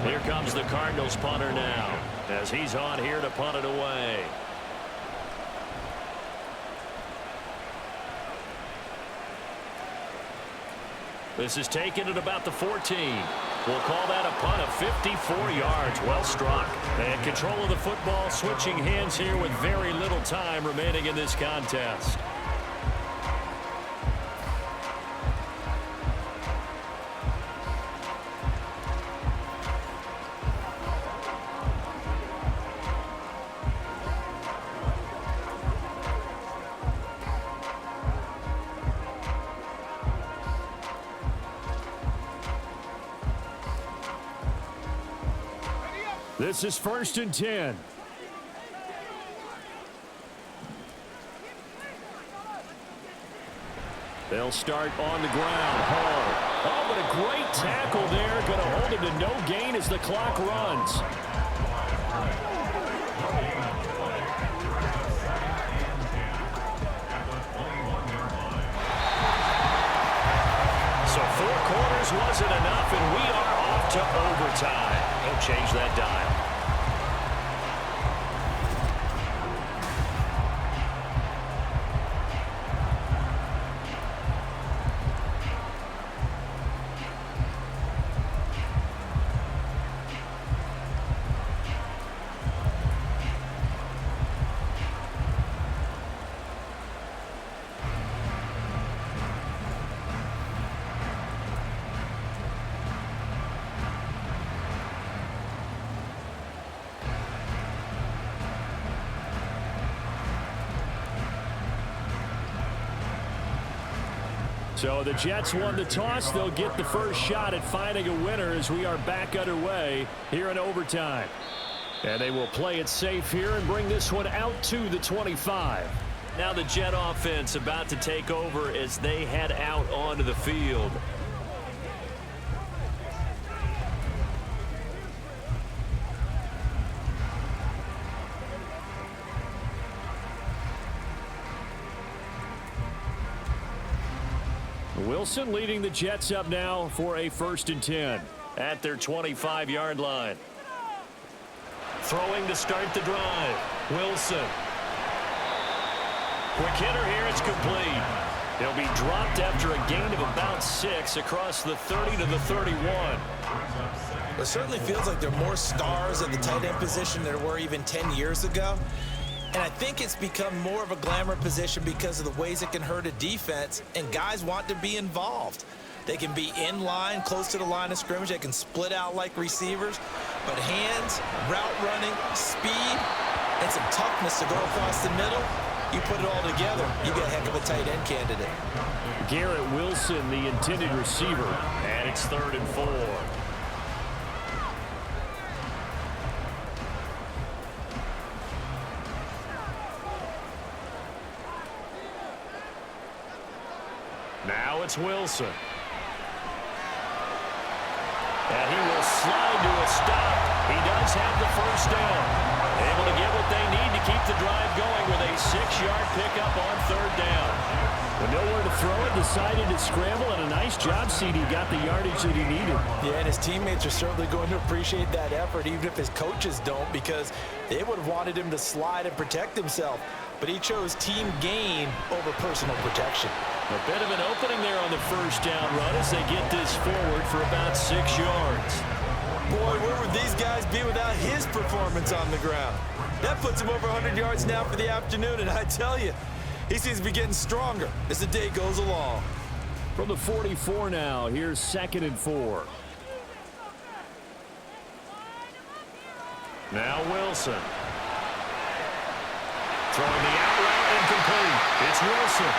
Here comes the Cardinals punter now. as he's on here to punt it away. This is taken at about the 14. We'll call that a punt of 54 yards. Well struck. And control of the football, switching hands here with very little time remaining in this contest. This is 1st and 10. They'll start on the ground hard. Oh, but a great tackle there. Going to hold him to no gain as the clock runs. So 4 quarters wasn't enough, and we are off to overtime. Don't change that dial. So the Jets won the toss. They'll get the first shot at finding a winner as we are back underway here in overtime. And they will play it safe here and bring this one out to the 25. Now the Jet offense about to take over as they head out onto the field. Wilson leading the Jets up now for a 1st and 10 at their 25-yard line. Throwing to start the drive. Wilson. Quick hitter here. It's complete. He'll be dropped after a gain of about 6 across the 30 to the 31. It certainly feels like there are more stars at the tight end position than there were even 10 years ago. And I think it's become more of a glamour position because of the ways it can hurt a defense, and guys want to be involved. They can be in line, close to the line of scrimmage. They can split out like receivers. But hands, route running, speed, and some toughness to go across the middle, you put it all together, you get a heck of a tight end candidate. Garrett Wilson, the intended receiver, and it's 3rd and 4. Now it's Wilson. And he will slide to a stop. He does have the first down. Able to get what they need to keep the drive going with a 6-yard pickup on 3rd down. With nowhere to throw it, decided to scramble, and a nice job, CD. Got the yardage that he needed. Yeah, and his teammates are certainly going to appreciate that effort, even if his coaches don't, because they would have wanted him to slide and protect himself. But he chose team gain over personal protection. A bit of an opening there on the first down run as they get this forward for about 6 yards. Boy, where would these guys be without his performance on the ground? That puts him over 100 yards now for the afternoon, and I tell you, he seems to be getting stronger as the day goes along. From the 44 now, here's 2nd and 4. Now Wilson. Throwing the out route incomplete. It's Wilson.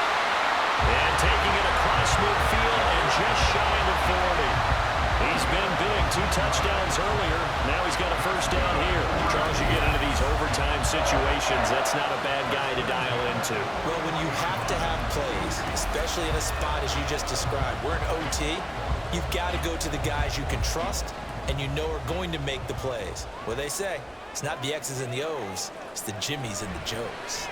And taking it across midfield and just shy of 40. He's been big. 2 touchdowns earlier. Now he's got a first down here. Charles, you get into these overtime situations, that's not a bad guy to dial into. Well, when you have to have plays, especially in a spot as you just described, we're in OT, you've got to go to the guys you can trust and you know are going to make the plays. What they say, it's not the X's and the O's, it's the Jimmys and the Joes.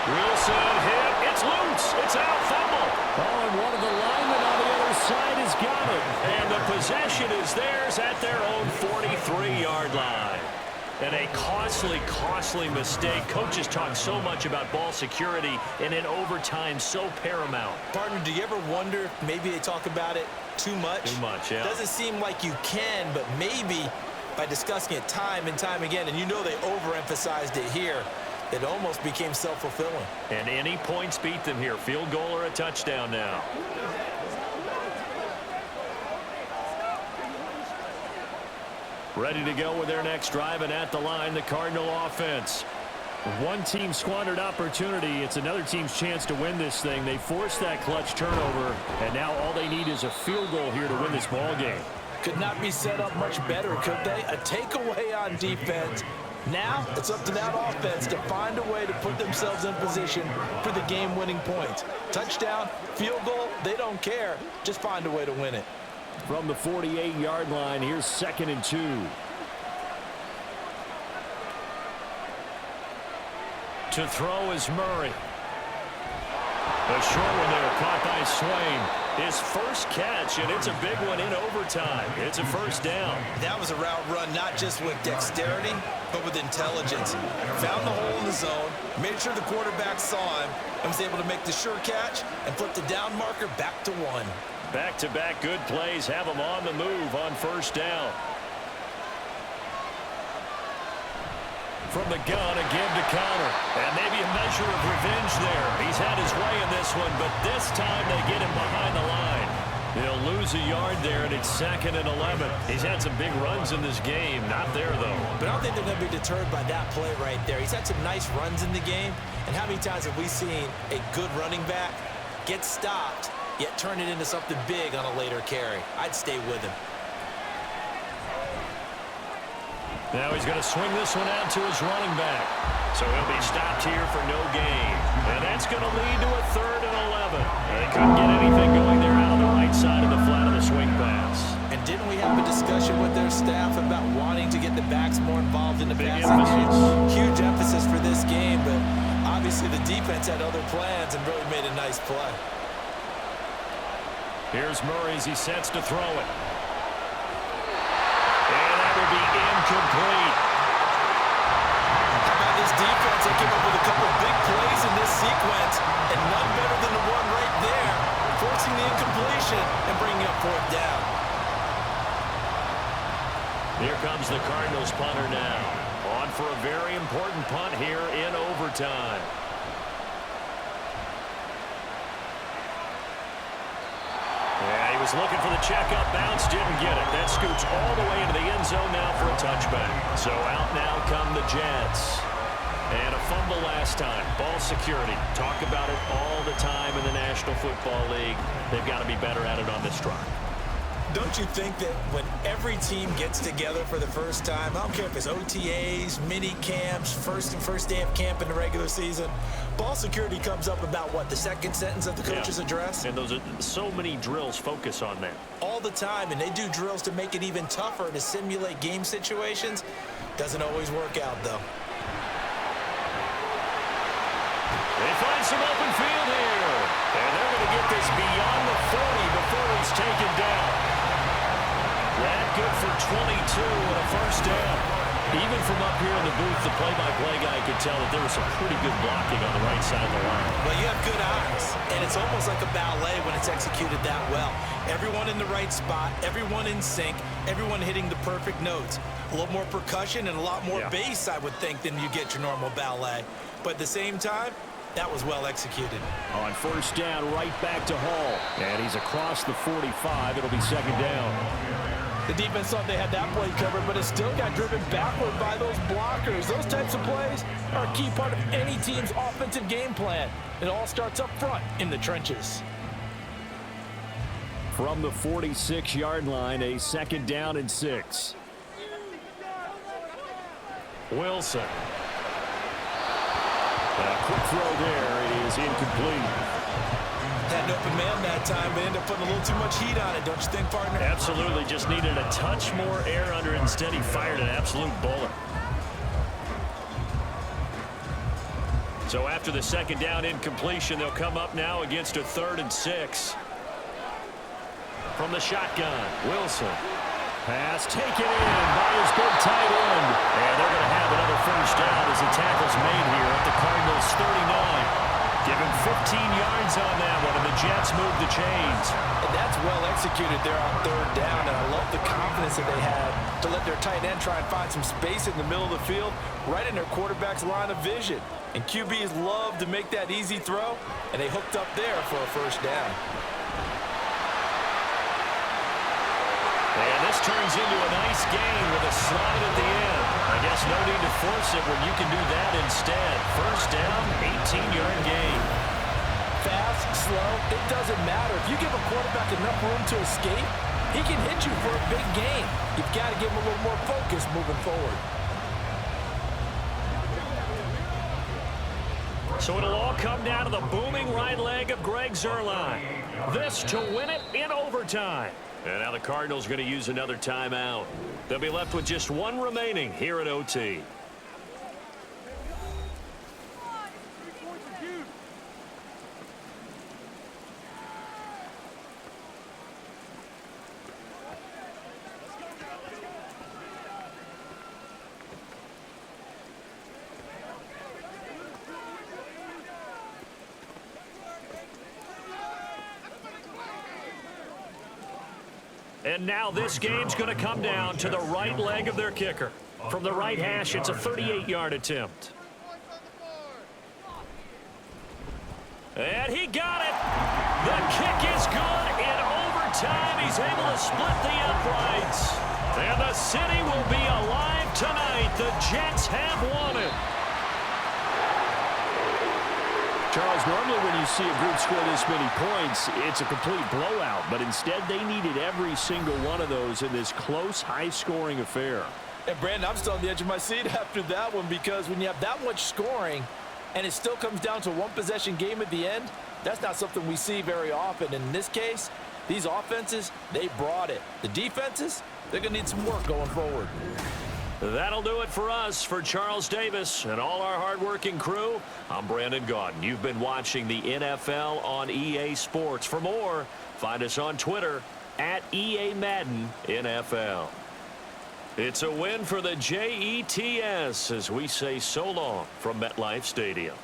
Wilson hit. It's loose. It's out. Fumble. Oh, and one of the linemen on the other side is got it. And the possession is theirs at their own 43-yard line. And a costly, costly mistake. Coaches talk so much about ball security, and in overtime, so paramount. Partner, do you ever wonder if maybe they talk about it too much? Too much, yeah. Doesn't seem like you can, but maybe by discussing it time and time again, and you know they overemphasized it here, it almost became self-fulfilling. And any points beat them here. Field goal or a touchdown now. Ready to go with their next drive, and at the line, the Cardinal offense. One team squandered opportunity. It's another team's chance to win this thing. They forced that clutch turnover, and now all they need is a field goal here to win this ball game. Could not be set up much better, could they? A takeaway on defense. Now it's up to that offense to find a way to put themselves in position for the game-winning points. Touchdown, field goal, they don't care. Just find a way to win it. From the 48-yard line, here's 2nd and 2. To throw is Murray. A short one there, caught by Swain. His first catch, and it's a big one in overtime. It's a first down. That was a route run not just with dexterity, but with intelligence. Found the hole in the zone, made sure the quarterback saw him, and was able to make the sure catch and flip the down marker back to 1. Back-to-back good plays have them on the move on first down. From the gun, a give to counter. And maybe a measure of revenge there. He's had his way in this one, but this time they get him behind the line. They'll lose a yard there, and it's 2nd and 11. He's had some big runs in this game. Not there, though. But I don't think they're going to be deterred by that play right there. He's had some nice runs in the game. And how many times have we seen a good running back get stopped, yet turn it into something big on a later carry? I'd stay with him. Now he's going to swing this one out to his running back. So he'll be stopped here for no gain. And that's going to lead to a 3rd and 11. They couldn't get anything going there out on the right side of the flat of the swing pass. And didn't we have a discussion with their staff about wanting to get the backs more involved in the passing game? Huge emphasis for this game, but obviously the defense had other plans and really made a nice play. Here's Murray as he sets to throw it. And that will be incomplete. How about this defense? They came up with a couple of big plays in this sequence, and none better than the one right there, forcing the incompletion and bringing up 4th down. Here comes the Cardinals punter now. On for a very important punt here in overtime. Yeah, he was looking for the checkup bounce, didn't get it. That scoots all the way into the end zone now for a touchback. So out now come the Jets. And a fumble last time. Ball security. Talk about it all the time in the National Football League. They've got to be better at it on this drive. Don't you think that when every team gets together for the first time, I don't care if it's OTAs, mini camps, first day of camp in the regular season, ball security comes up about what, the second sentence of the coach's address? And those are so many drills focus on that. All the time, and they do drills to make it even tougher to simulate game situations. Doesn't always work out, though. They find some open field here. And they're going to get this beyond the 40 before he's taken down. That good for 22 and a first down. Even from up here in the booth, the play-by-play guy could tell that there was some pretty good blocking on the right side of the line. Well, you have good eyes, and it's almost like a ballet when it's executed that well. Everyone in the right spot, everyone in sync, everyone hitting the perfect notes. A little more percussion and a lot more bass, I would think, than you get your normal ballet. But at the same time, that was well executed. On first down, right back to Hall. And he's across the 45. It'll be 2nd down. The defense thought they had that play covered, but it still got driven backward by those blockers. Those types of plays are a key part of any team's offensive game plan. It all starts up front in the trenches. From the 46-yard line, a 2nd down and 6. Wilson. A quick throw there is incomplete. Had an open man that time, but ended up putting a little too much heat on it, don't you think, partner? Absolutely. Just needed a touch more air under it. Instead, he fired an absolute bullet. So after the 2nd down incompletion, they'll come up now against a 3rd and 6. from the shotgun. Wilson. Pass taken in by his big tight end. And they're going to have another first down as the tackle's made here at the Cardinals' 39. Give him 15 yards on that one, and the Jets move the chains. And that's well executed there on third down, and I love the confidence that they had to let their tight end try and find some space in the middle of the field, right in their quarterback's line of vision. And QBs love to make that easy throw, and they hooked up there for a first down. And this turns into a nice gain with a slide at the end. I guess no need to force it when you can do that instead. First down, 18-yard gain. Fast, slow, it doesn't matter. If you give a quarterback enough room to escape, he can hit you for a big gain. You've got to give him a little more focus moving forward. So it'll all come down to the booming right leg of Greg Zuerlein. This to win it in overtime. And now the Cardinals going to use another timeout. They'll be left with just one remaining here at OT. And now this game's going to come down to the right leg of their kicker. From the right hash, it's a 38-yard attempt. And he got it. The kick is good. In overtime, he's able to split the uprights. And the city will be alive tonight. The Jets have won it. Charles, normally when you see a group score this many points, it's a complete blowout. But instead, they needed every single one of those in this close, high-scoring affair. And, Brandon, I'm still on the edge of my seat after that one, because when you have that much scoring and it still comes down to a one-possession game at the end, that's not something we see very often. And in this case, these offenses, they brought it. The defenses, they're going to need some work going forward. That'll do it for us. For Charles Davis and all our hardworking crew, I'm Brandon Gaudin. You've been watching the NFL on EA Sports. For more, find us on Twitter at EA Madden NFL. It's a win for the Jets as we say so long from MetLife Stadium.